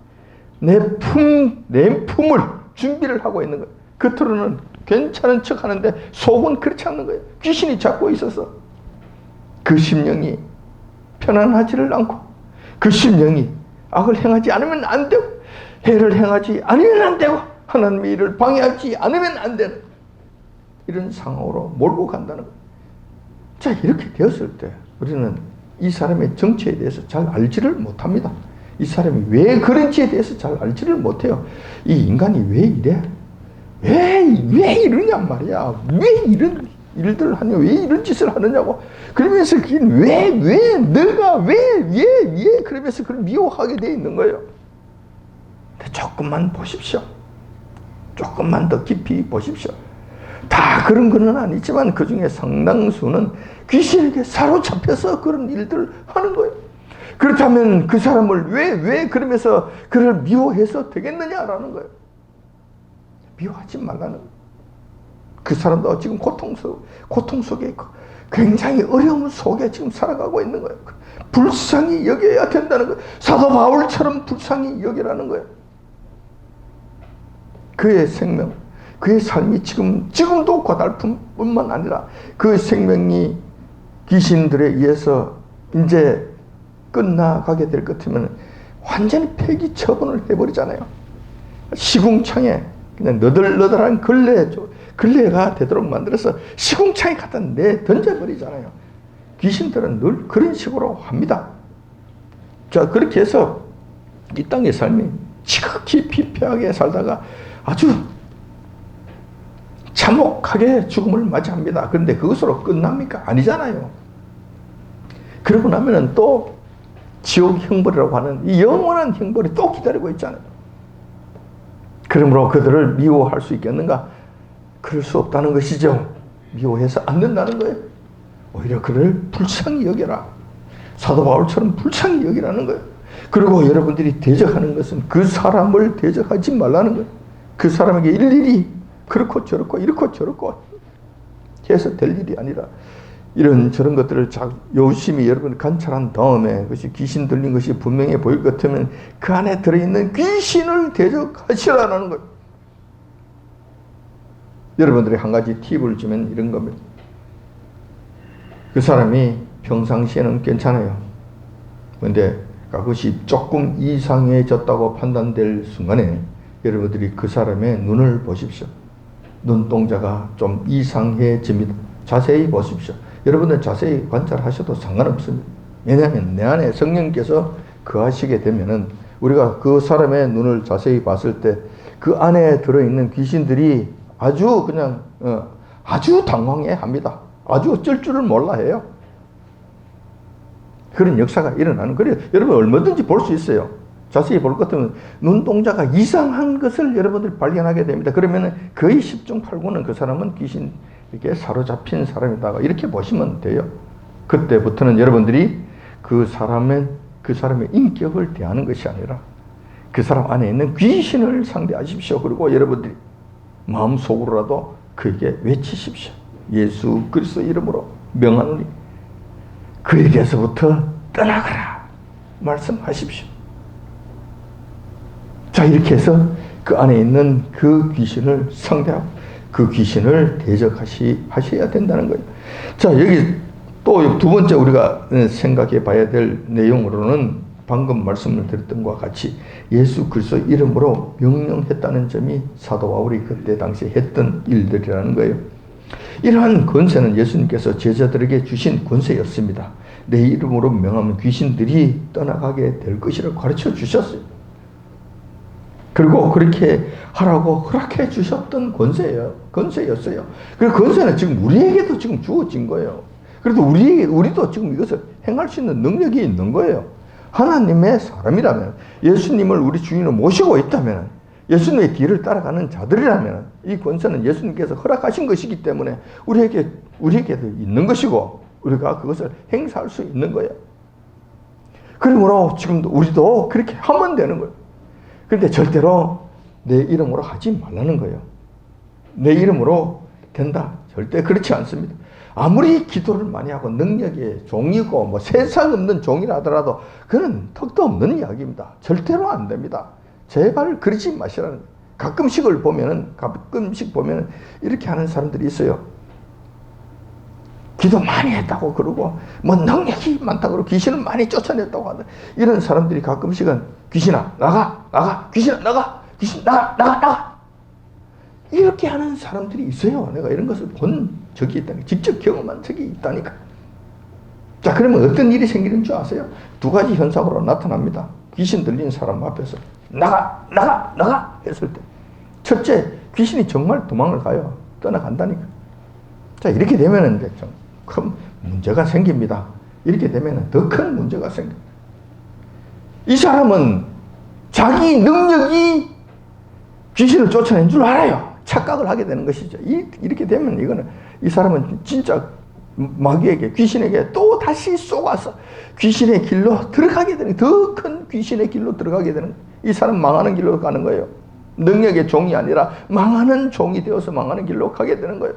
내 품을 준비를 하고 있는 거예요. 겉으로는 괜찮은 척 하는데 속은 그렇지 않는 거예요. 귀신이 잡고 있어서 그 심령이 편안하지를 않고, 그 심령이 악을 행하지 않으면 안 되고, 해를 행하지 않으면 안 되고, 하나님의 일을 방해하지 않으면 안 되는 이런 상황으로 몰고 간다는 거예요. 자, 이렇게 되었을 때 우리는 이 사람의 정체에 대해서 잘 알지를 못합니다. 이 사람이 왜 그런지에 대해서 잘 알지를 못해요. 이 인간이 왜 이래? 왜 이러냔 말이야. 왜 이런 일들을 하냐? 왜 이런 짓을 하느냐고. 그러면서 내가 왜 그러면서 그걸 미워하게 돼 있는 거예요. 조금만 보십시오. 조금만 더 깊이 보십시오. 다 그런 건 아니지만 그 중에 상당수는 귀신에게 사로잡혀서 그런 일들을 하는 거예요. 그렇다면 그 사람을 왜 그러면서 그를 미워해서 되겠느냐라는 거예요. 미워하지 말라는 거예요. 그 사람도 지금 고통 속에 있고 굉장히 어려움 속에 지금 살아가고 있는 거예요. 불쌍히 여겨야 된다는 거예요. 사도 바울처럼 불쌍히 여기라는 거예요. 그의 생명, 그의 삶이 지금도 고달픔뿐만 아니라 그 생명이 귀신들에 의해서 이제 끝나가게 될 것 같으면 완전히 폐기 처분을 해버리잖아요. 시궁창에 그냥 너덜너덜한 걸레가 되도록 만들어서 시궁창에 갖다 던져버리잖아요. 귀신들은 늘 그런 식으로 합니다. 자, 그렇게 해서 이 땅의 삶이 지극히 피폐하게 살다가 아주 참혹하게 죽음을 맞이합니다. 그런데 그것으로 끝납니까? 아니잖아요. 그러고 나면은 또 지옥 형벌이라고 하는 이 영원한 형벌이 또 기다리고 있잖아요. 그러므로 그들을 미워할 수 있겠는가? 그럴 수 없다는 것이죠. 미워해서 안 된다는 거예요. 오히려 그를 불쌍히 여겨라. 사도 바울처럼 불쌍히 여기라는 거예요. 그리고 여러분들이 대적하는 것은 그 사람을 대적하지 말라는 거예요. 그 사람에게 일일이 그렇고 저렇고 이렇고 저렇고 해서 될 일이 아니라 이런 저런 것들을 열심히 여러분 관찰한 다음에 그것이 귀신 들린 것이 분명해 보일 것 같으면 그 안에 들어있는 귀신을 대적하시라는 거예요. 여러분들이 한 가지 팁을 주면 이런 겁니다. 그 사람이 평상시에는 괜찮아요. 근데 그것이 조금 이상해졌다고 판단될 순간에 여러분들이 그 사람의 눈을 보십시오. 눈동자가 좀 이상해집니다. 자세히 보십시오. 여러분들 자세히 관찰하셔도 상관없습니다. 왜냐하면 내 안에 성령께서 거하시게 되면은 우리가 그 사람의 눈을 자세히 봤을 때 그 안에 들어있는 귀신들이 아주 그냥 아주 당황해 합니다. 아주 어쩔 줄을 몰라 해요. 그런 역사가 일어나는 거예요. 여러분 얼마든지 볼 수 있어요. 자세히 볼 것 같으면 눈동자가 이상한 것을 여러분들이 발견하게 됩니다. 그러면 거의 10중 8구는 그 사람은 귀신에게 사로잡힌 사람이다. 이렇게 보시면 돼요. 그때부터는 여러분들이 그 사람의 인격을 대하는 것이 아니라 그 사람 안에 있는 귀신을 상대하십시오. 그리고 여러분들이 마음속으로라도 그에게 외치십시오. 예수 그리스도 이름으로 명하노니 그에게서부터 떠나가라 말씀하십시오. 자, 이렇게 해서 그 안에 있는 그 귀신을 상대하고 그 귀신을 대적하셔야 된다는 거예요. 자, 여기 또 두 번째 우리가 생각해 봐야 될 내용으로는 방금 말씀을 드렸던 것과 같이 예수 그리스도 이름으로 명령했다는 점이 사도 바울이 그때 당시에 했던 일들이라는 거예요. 이러한 권세는 예수님께서 제자들에게 주신 권세였습니다. 내 이름으로 명하면 귀신들이 떠나가게 될 것이라고 가르쳐 주셨어요. 그리고 그렇게 하라고 허락해 주셨던 권세였어요. 그 권세는 지금 우리에게도 지금 주어진 거예요. 그래도 우리도 지금 이것을 행할 수 있는 능력이 있는 거예요. 하나님의 사람이라면, 예수님을 우리 주인으로 모시고 있다면, 예수님의 뒤를 따라가는 자들이라면 이 권세는 예수님께서 허락하신 것이기 때문에 우리에게도 있는 것이고 우리가 그것을 행사할 수 있는 거예요. 그러므로 지금도 우리도 그렇게 하면 되는 거예요. 그런데 절대로 내 이름으로 하지 말라는 거예요. 내 이름으로 된다. 절대 그렇지 않습니다. 아무리 기도를 많이 하고 능력의 종이고 뭐 세상 없는 종이라 하더라도 그는 턱도 없는 이야기입니다. 절대로 안 됩니다. 제발 그러지 마시라는 거예요. 가끔씩 보면은 이렇게 하는 사람들이 있어요. 기도 많이 했다고 그러고 뭐 능력이 많다고 그러고 귀신을 많이 쫓아냈다고 하는 이런 사람들이 가끔씩은 귀신아 나가 귀신아 나가 귀신 나가 이렇게 하는 사람들이 있어요. 내가 이런 것을 본 적이 있다니까. 직접 경험한 적이 있다니까. 자, 그러면 어떤 일이 생기는 줄 아세요? 두 가지 현상으로 나타납니다. 귀신 들린 사람 앞에서 나가 했을 때 첫째, 귀신이 정말 도망을 가요. 떠나간다니까. 자, 이렇게 되면은 이제 좀 큰 문제가 생깁니다. 이렇게 되면은 더 큰 문제가 생깁니다. 이 사람은 자기 능력이 귀신을 쫓아낸 줄 알아요. 착각을 하게 되는 것이죠. 이렇게 되면 이 사람은 진짜 마귀에게, 귀신에게 또 다시 쏘아서 귀신의 길로 들어가게 되는, 더 큰 귀신의 길로 들어가게 되는, 이 사람 망하는 길로 가는 거예요. 능력의 종이 아니라 망하는 종이 되어서 망하는 길로 가게 되는 거예요.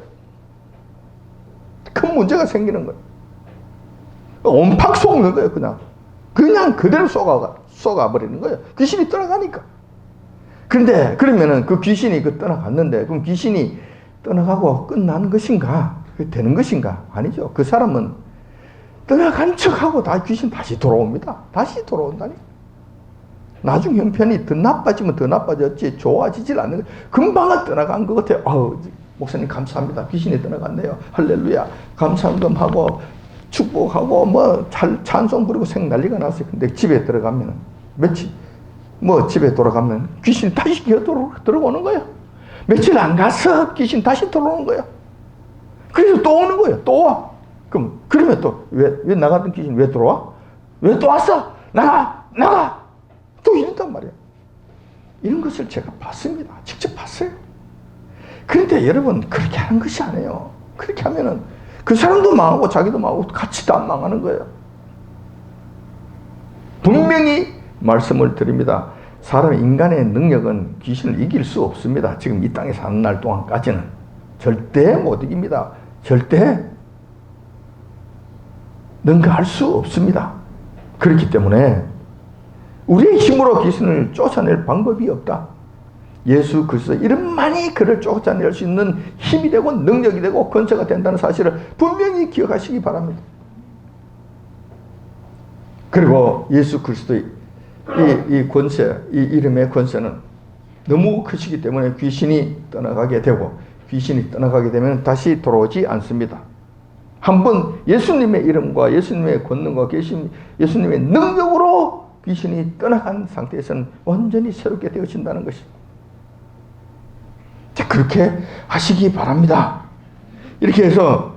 큰 문제가 생기는 거예요. 온팍 쏘는 거예요. 그냥 그대로 쏘가버리는 거예요. 귀신이 떠나가니까. 그런데 그러면은 그 귀신이 떠나갔는데 그럼 귀신이 떠나가고 끝나는 것인가? 되는 것인가? 아니죠. 그 사람은 떠나간 척하고 귀신 다시 돌아옵니다. 다시 돌아온다니. 나중 형편이 더 나빠지면 더 나빠졌지 좋아지질 않는 거예요. 금방은 떠나간 것 같아요. 목사님 감사합니다. 귀신이 떠나갔네요. 할렐루야. 감사금하고 축복하고 뭐 찬송 부르고 생난리가 났어요. 근데 집에 들어가면 며칠 집에 돌아가면 귀신이 다시 들어오는 거예요. 며칠 안 가서 귀신 다시 들어오는 거예요. 그래서 또 오는 거예요. 또 와. 그러면 또 왜 나가던 귀신 왜 들어와? 왜 또 왔어? 나가! 또 이런단 말이에요. 이런 것을 제가 봤습니다. 직접 봤어요. 그런데 여러분 그렇게 하는 것이 아니에요. 그렇게 하면은 그 사람도 망하고 자기도 망하고 같이 다 망하는 거예요. 분명히 말씀을 드립니다. 인간의 능력은 귀신을 이길 수 없습니다. 지금 이 땅에 사는 날 동안까지는 절대 못 이깁니다. 절대 능가할 수 없습니다. 그렇기 때문에 우리의 힘으로 귀신을 쫓아낼 방법이 없다. 예수 그리스도 이름만이 그를 쫓아낼 수 있는 힘이 되고 능력이 되고 권세가 된다는 사실을 분명히 기억하시기 바랍니다. 그리고 예수 그리스도의 이 권세, 이 이름의 권세는 너무 크시기 때문에 귀신이 떠나가게 되고, 귀신이 떠나가게 되면 다시 돌아오지 않습니다. 한번 예수님의 이름과 예수님의 권능과 예수님의 능력으로 귀신이 떠나간 상태에서는 완전히 새롭게 되어진다는 것이. 자, 그렇게 하시기 바랍니다. 이렇게 해서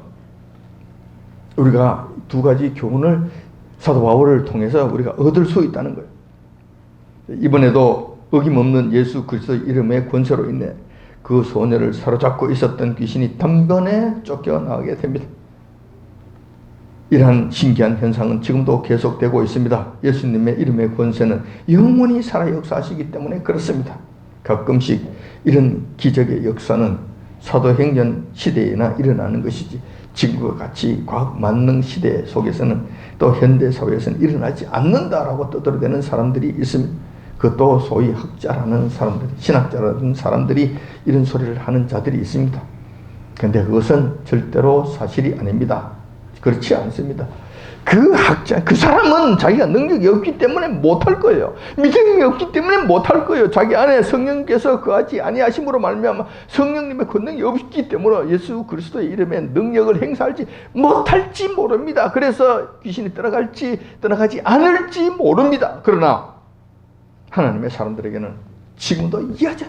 우리가 두 가지 교훈을 사도 바울을 통해서 우리가 얻을 수 있다는 거예요. 이번에도 어김없는 예수 그리스도의 이름의 권세로 인해 그 소녀를 사로잡고 있었던 귀신이 단번에 쫓겨나게 됩니다. 이러한 신기한 현상은 지금도 계속되고 있습니다. 예수님의 이름의 권세는 영원히 살아 역사하시기 때문에 그렇습니다. 가끔씩 이런 기적의 역사는 사도행전 시대에나 일어나는 것이지, 지금과 같이 과학 만능 시대 속에서는 또 현대 사회에서는 일어나지 않는다라고 떠들어대는 사람들이 있습니다. 그것도 소위 학자라는 사람들, 신학자라는 사람들이 이런 소리를 하는 자들이 있습니다. 그런데 그것은 절대로 사실이 아닙니다. 그렇지 않습니다. 그 학자, 그 사람은 자기가 능력이 없기 때문에 못할 거예요. 믿음이 없기 때문에 못할 거예요. 자기 안에 성령께서 거하지 아니하심으로 말미암아 성령님의 권능이 없기 때문에 예수 그리스도의 이름에 능력을 행사할지 못할지 모릅니다. 그래서 귀신이 떠나가지 않을지 모릅니다. 그러나 하나님의 사람들에게는 지금도 이하자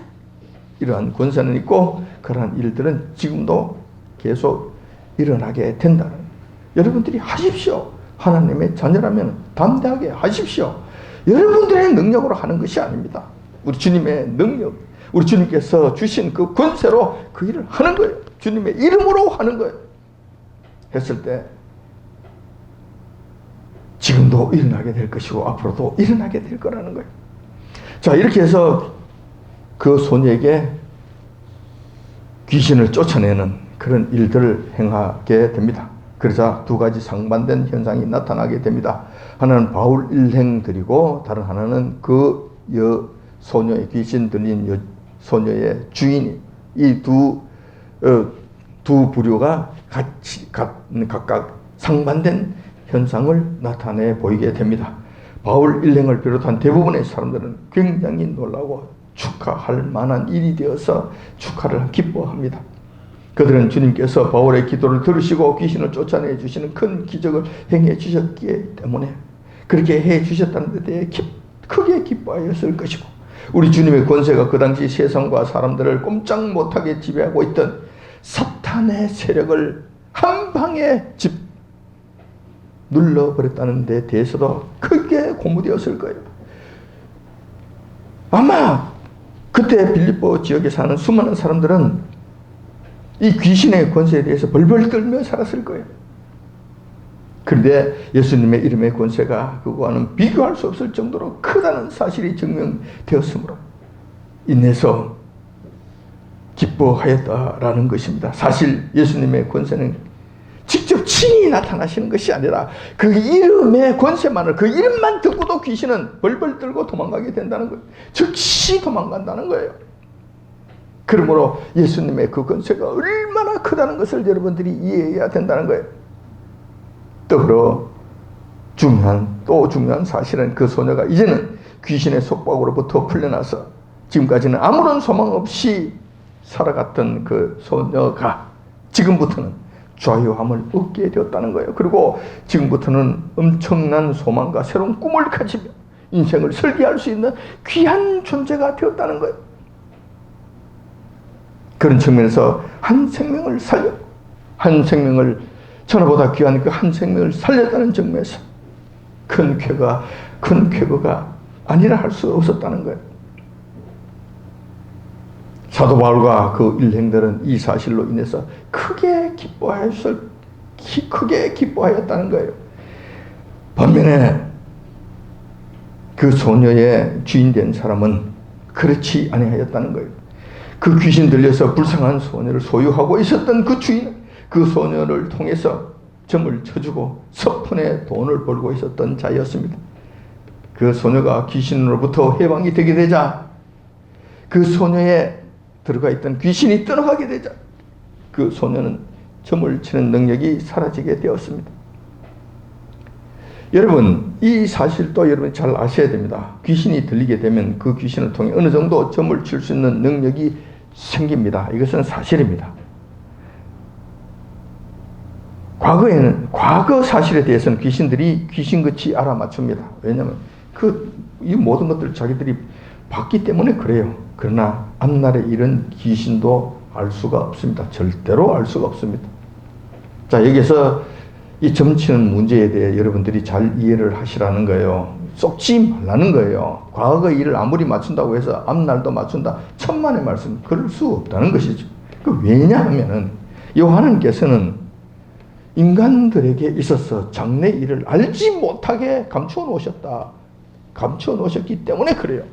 이러한 권세는 있고, 그러한 일들은 지금도 계속 일어나게 된다는, 여러분들이 하십시오. 하나님의 자녀라면 담대하게 하십시오. 여러분들의 능력으로 하는 것이 아닙니다. 우리 주님의 능력, 우리 주님께서 주신 그 권세로 그 일을 하는 거예요. 주님의 이름으로 하는 거예요. 했을 때 지금도 일어나게 될 것이고 앞으로도 일어나게 될 거라는 거예요. 자, 이렇게 해서 그 소녀에게 귀신을 쫓아내는 그런 일들을 행하게 됩니다. 그러자 두 가지 상반된 현상이 나타나게 됩니다. 하나는 바울 일행들이고, 다른 하나는 그 소녀의 귀신 들린 소녀의 주인이, 이 두 부류가 각각 상반된 현상을 나타내 보이게 됩니다. 바울 일행을 비롯한 대부분의 사람들은 굉장히 놀라고 축하할 만한 일이 되어서 축하를 기뻐합니다. 그들은 주님께서 바울의 기도를 들으시고 귀신을 쫓아내 주시는 큰 기적을 행해 주셨기 때문에 그렇게 해 주셨다는 데 대해 크게 기뻐하였을 것이고, 우리 주님의 권세가 그 당시 세상과 사람들을 꼼짝 못하게 지배하고 있던 사탄의 세력을 한 방에 눌러버렸다는 데 대해서도 크게 고무되었을 거예요. 아마 그때 빌립보 지역에 사는 수많은 사람들은 이 귀신의 권세에 대해서 벌벌 떨며 살았을 거예요. 그런데 예수님의 이름의 권세가 그거와는 비교할 수 없을 정도로 크다는 사실이 증명되었으므로 인해서 기뻐하였다라는 것입니다. 사실 예수님의 권세는 직접 친히 나타나시는 것이 아니라 그 이름의 권세만을, 그 이름만 듣고도 귀신은 벌벌 떨고 도망가게 된다는 거예요. 즉시 도망간다는 거예요. 그러므로 예수님의 그 권세가 얼마나 크다는 것을 여러분들이 이해해야 된다는 거예요. 더불어 중요한 사실은 그 소녀가 이제는 귀신의 속박으로부터 풀려나서 지금까지는 아무런 소망 없이 살아갔던 그 소녀가 지금부터는 자유함을 얻게 되었다는 거예요. 그리고 지금부터는 엄청난 소망과 새로운 꿈을 가지며 인생을 설계할 수 있는 귀한 존재가 되었다는 거예요. 그런 측면에서 한 생명을 천하보다 귀한 그 한 생명을 살렸다는 측면에서 큰 쾌거가 아니라 할 수 없었다는 거예요. 사도 바울과 그 일행들은 이 사실로 인해서 크게 기뻐하였다는 거예요. 반면에 그 소녀의 주인된 사람은 그렇지 아니하였다는 거예요. 그 귀신 들려서 불쌍한 소녀를 소유하고 있었던 그 주인은 그 소녀를 통해서 점을 쳐주고 석푼의 돈을 벌고 있었던 자였습니다. 그 소녀가 귀신으로부터 해방이 되게 되자 그 소녀에 들어가 있던 귀신이 떠나가게 되자 그 소녀는 점을 치는 능력이 사라지게 되었습니다. 여러분, 이 사실도 여러분 잘 아셔야 됩니다. 귀신이 들리게 되면 그 귀신을 통해 어느 정도 점을 칠 수 있는 능력이 생깁니다. 이것은 사실입니다. 과거 사실에 대해서는 귀신들이 귀신같이 알아맞춥니다. 왜냐하면 이 모든 것들을 자기들이 봤기 때문에 그래요. 그러나 앞날에 이런 귀신도 알 수가 없습니다. 절대로 알 수가 없습니다. 자, 여기서 이 점치는 문제에 대해 여러분들이 잘 이해를 하시라는 거예요. 쏙지 말라는 거예요. 과거 일을 아무리 맞춘다고 해서 앞날도 맞춘다. 천만의 말씀. 그럴 수 없다는 것이죠. 왜냐하면은 요한께서는 인간들에게 있어서 장래 일을 알지 못하게 감추어 놓으셨다. 감추어 놓으셨기 때문에 그래요.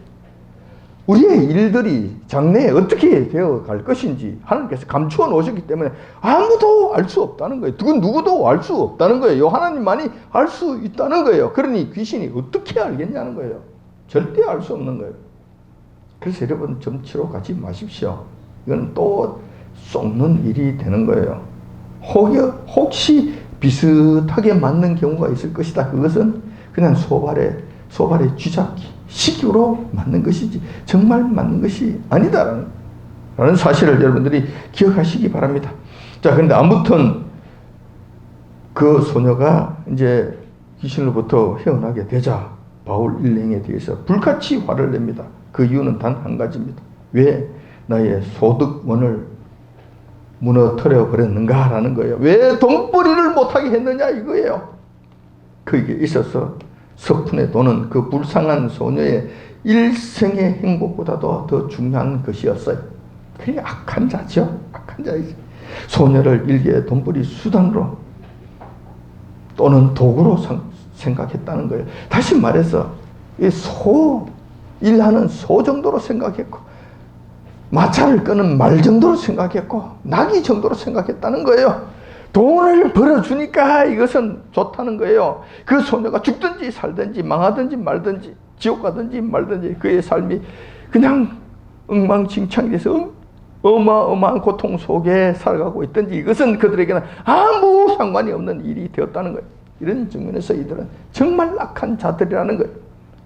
우리의 일들이 장래에 어떻게 되어 갈 것인지 하나님께서 감추어 놓으셨기 때문에 아무도 알 수 없다는 거예요. 누구도 알 수 없다는 거예요. 하나님만이 알 수 있다는 거예요. 그러니 귀신이 어떻게 알겠냐는 거예요. 절대 알 수 없는 거예요. 그래서 여러분 점치러 가지 마십시오. 이건 또 속는 일이 되는 거예요. 혹시 비슷하게 맞는 경우가 있을 것이다. 그것은 그냥 소발의 쥐잡기, 시기로 맞는 것이지 정말 맞는 것이 아니다라는 사실을 여러분들이 기억하시기 바랍니다. 자, 그런데 아무튼 그 소녀가 이제 귀신으로부터 헤어나게 되자 바울 일행에 대해서 불같이 화를 냅니다. 그 이유는 단 한 가지입니다. 왜 나의 소득원을 무너뜨려 버렸는가라는 거예요. 왜 돈벌이를 못하게 했느냐 이거예요. 그게 있어서 석푼의 돈은 그 불쌍한 소녀의 일생의 행복보다도 더 중요한 것이었어요. 그게 악한 자죠. 악한 자이죠. 소녀를 일개의 돈벌이 수단으로 또는 도구로 생각했다는 거예요. 다시 말해서 일하는 소 정도로 생각했고 마차를 끄는 말 정도로 생각했고 나귀 정도로 생각했다는 거예요. 돈을 벌어주니까 이것은 좋다는 거예요. 그 소녀가 죽든지 살든지 망하든지 말든지 지옥 가든지 말든지 그의 삶이 그냥 엉망진창이 돼서 어마어마한 고통 속에 살아가고 있든지 이것은 그들에게는 아무 상관이 없는 일이 되었다는 거예요. 이런 측면에서 이들은 정말 악한 자들이라는 거예요.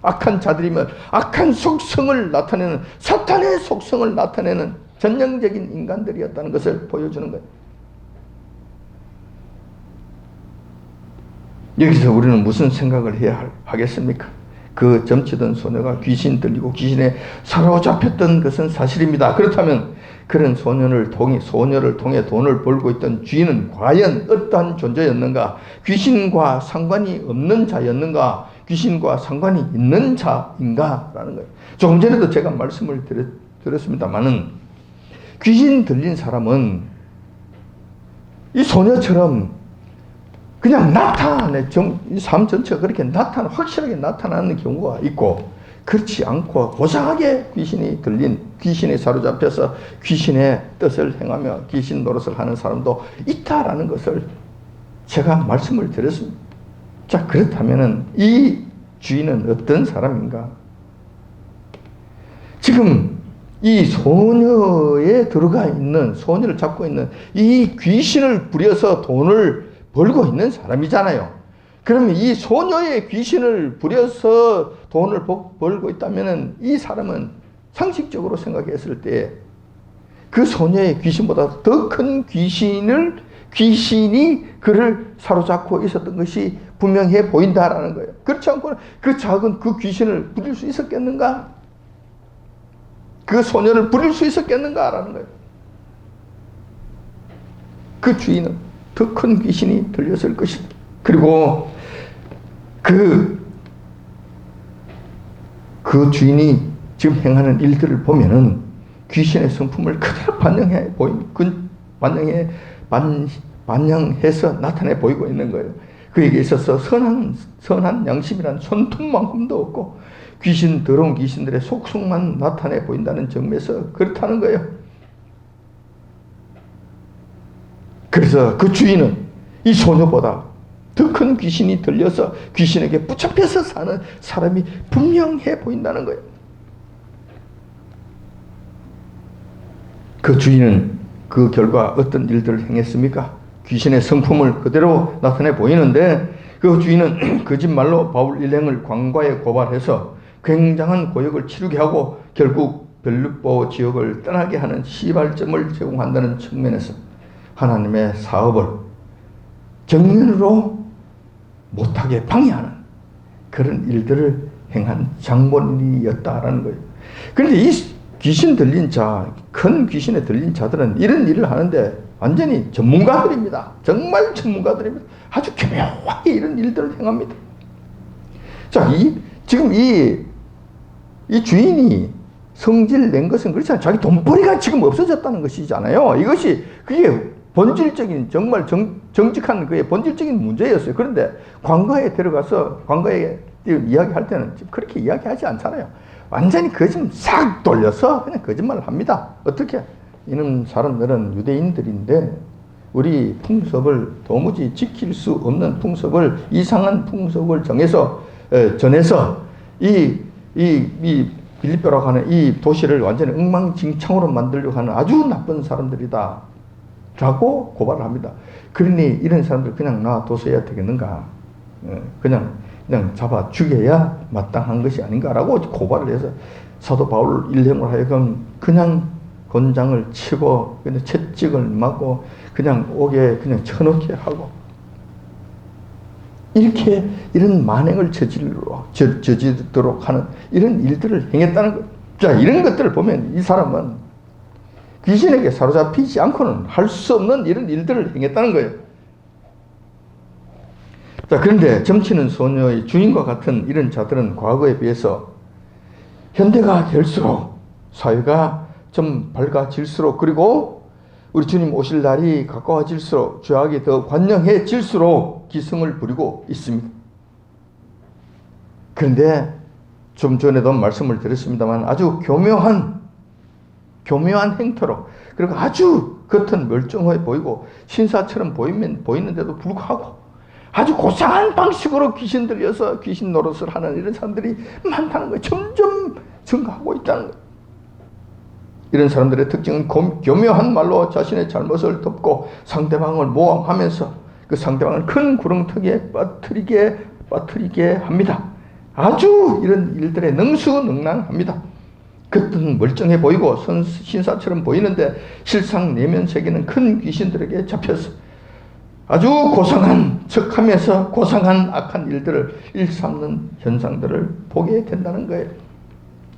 악한 자들이면 악한 속성을 나타내는 사탄의 속성을 나타내는 전형적인 인간들이었다는 것을 보여주는 거예요. 여기서 우리는 무슨 생각을 해야 하겠습니까? 그 점치던 소녀가 귀신 들리고 귀신에 사로잡혔던 것은 사실입니다. 그렇다면 그런 소녀를 통해 돈을 벌고 있던 쥐는 과연 어떠한 존재였는가? 귀신과 상관이 없는 자였는가? 귀신과 상관이 있는 자인가? 라는 거예요. 조금 전에도 제가 말씀을 드렸습니다만은 귀신 들린 사람은 이 소녀처럼 그냥 삶 전체가 그렇게 확실하게 나타나는 경우가 있고, 그렇지 않고 고상하게 귀신에 사로잡혀서 귀신의 뜻을 행하며 귀신 노릇을 하는 사람도 있다라는 것을 제가 말씀을 드렸습니다. 자, 그렇다면은 이 주인은 어떤 사람인가? 지금 이 소녀에 들어가 있는, 소녀를 잡고 있는 이 귀신을 부려서 돈을 벌고 있는 사람이잖아요. 그러면 이 소녀의 귀신을 부려서 돈을 벌고 있다면 이 사람은 상식적으로 생각했을 때 그 소녀의 귀신보다 더 큰 귀신이 그를 사로잡고 있었던 것이 분명해 보인다라는 거예요. 그렇지 않고는 그 작은 그 귀신을 부릴 수 있었겠는가? 그 소녀를 부릴 수 있었겠는가라는 거예요. 그 주인은 더 큰 귀신이 들렸을 것이다. 그리고 그 주인이 지금 행하는 일들을 보면은 귀신의 성품을 그대로 반영해서 나타내 보이고 있는 거예요. 그에게 있어서 선한 양심이란 손톱만큼도 없고 더러운 귀신들의 속성만 나타내 보인다는 점에서 그렇다는 거예요. 그래서 그 주인은 이 소녀보다 더 큰 귀신이 들려서 귀신에게 붙잡혀서 사는 사람이 분명해 보인다는 거예요. 그 주인은 그 결과 어떤 일들을 행했습니까? 귀신의 성품을 그대로 나타내 보이는데 그 주인은 거짓말로 바울 일행을 관과에 고발해서 굉장한 고역을 치르게 하고 결국 벨루포 지역을 떠나게 하는 시발점을 제공한다는 측면에서 하나님의 사업을 정면으로 못하게 방해하는 그런 일들을 행한 장본인이었다라는 거예요. 그런데 이 귀신 들린 자, 큰 귀신에 들린 자들은 이런 일을 하는데 완전히 전문가들입니다. 정말 전문가들입니다. 아주 교묘하게 이런 일들을 행합니다. 자, 지금 이 주인이 성질 낸 것은 그렇잖아요. 자기 돈벌이가 지금 없어졌다는 것이잖아요. 이것이 그게 본질적인 정말 정직한 그의 본질적인 문제였어요. 그런데 관가에 들어가서 관가에 이야기할 때는 그렇게 이야기하지 않잖아요. 완전히 거짓말 싹 돌려서 그냥 거짓말을 합니다. 어떻게? 이런 사람들은 유대인들인데 우리 풍습을 도무지 지킬 수 없는 풍습을 이상한 풍습을 전해서 이 빌립보라고 하는 이 도시를 완전히 엉망진창으로 만들려고 하는 아주 나쁜 사람들이다 라고 고발을 합니다. 그러니 이런 사람들 그냥 놔둬서야 되겠는가? 그냥 잡아 죽여야 마땅한 것이 아닌가라고 고발을 해서 사도 바울 일행으로 하여금 그냥 곤장을 치고 그냥 채찍을 맞고 그냥 옥에 그냥 쳐넣게 하고 이렇게 이런 만행을 저지르도록 하는 이런 일들을 행했다는 것. 자, 이런 것들을 보면 이 사람은 귀신에게 사로잡히지 않고는 할 수 없는 이런 일들을 행했다는 거예요. 자, 그런데 점치는 소녀의 주인과 같은 이런 자들은 과거에 비해서 현대가 될수록 사회가 좀 밝아질수록 그리고 우리 주님 오실 날이 가까워질수록 죄악이 더 관영해질수록 기승을 부리고 있습니다. 그런데 좀 전에도 말씀을 드렸습니다만 아주 교묘한 행태로 그리고 아주 겉은 멀쩡해 보이고 신사처럼 보이는데도 불구하고 아주 고상한 방식으로 귀신 들여서 귀신 노릇을 하는 이런 사람들이 많다는 거예요. 점점 증가하고 있다는 거예요. 이런 사람들의 특징은 교묘한 말로 자신의 잘못을 덮고 상대방을 모함하면서 그 상대방을 큰 구렁텅이에 빠뜨리게 합니다. 아주 이런 일들에 능수능란합니다. 겉은 멀쩡해 보이고 신사처럼 보이는데 실상 내면 세계는 큰 귀신들에게 잡혀서 아주 고상한 척하면서 고상한 악한 일들을 일삼는 현상들을 보게 된다는 거예요.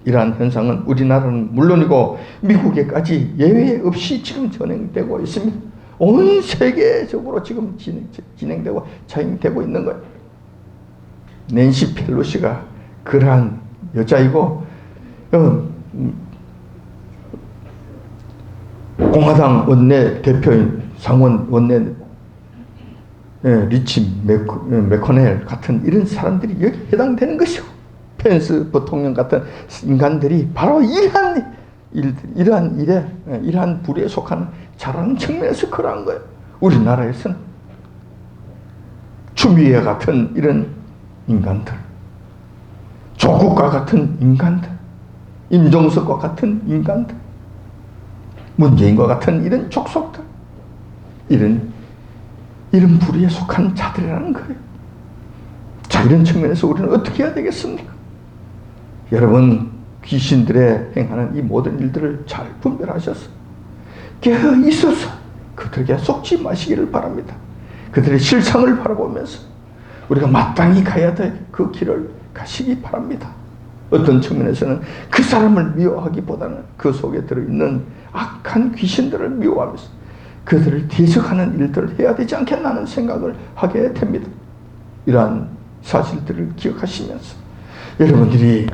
이러한 현상은 우리나라는 물론이고 미국에까지 예외 없이 지금 진행되고 있습니다. 온 세계적으로 지금 진행되고 차행되고 있는 거예요. 낸시 펠로시가 그러한 여자이고 공화당 원내 대표인 상원 원내 리치 맥코넬 같은 이런 사람들이 여기 해당되는 것이고 펜스 부통령 같은 인간들이 바로 이러한 부류에 속하는 자라는 측면에서 그러한 거예요. 우리나라에서는 추미애 같은 이런 인간들, 조국과 같은 인간들, 임종석과 같은 인간들, 문재인과 같은 이런 족속들, 이런 부류에 속한 자들이라는 거예요. 자, 이런 측면에서 우리는 어떻게 해야 되겠습니까? 여러분, 귀신들의 행하는 이 모든 일들을 잘 분별하셔서 깨어 있어서 그들에게 속지 마시기를 바랍니다. 그들의 실상을 바라보면서 우리가 마땅히 가야 될 그 길을 가시기 바랍니다. 어떤 측면에서는 그 사람을 미워하기보다는 그 속에 들어있는 악한 귀신들을 미워하면서 그들을 대적하는 일들을 해야 되지 않겠나 하는 생각을 하게 됩니다. 이러한 사실들을 기억하시면서 여러분들이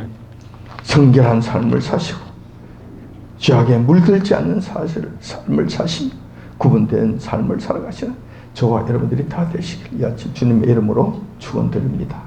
성결한 삶을 사시고 죄악에 물들지 않는 삶을 사시며 구분된 삶을 살아가시는 저와 여러분들이 다 되시길 이 아침 주님의 이름으로 축원드립니다.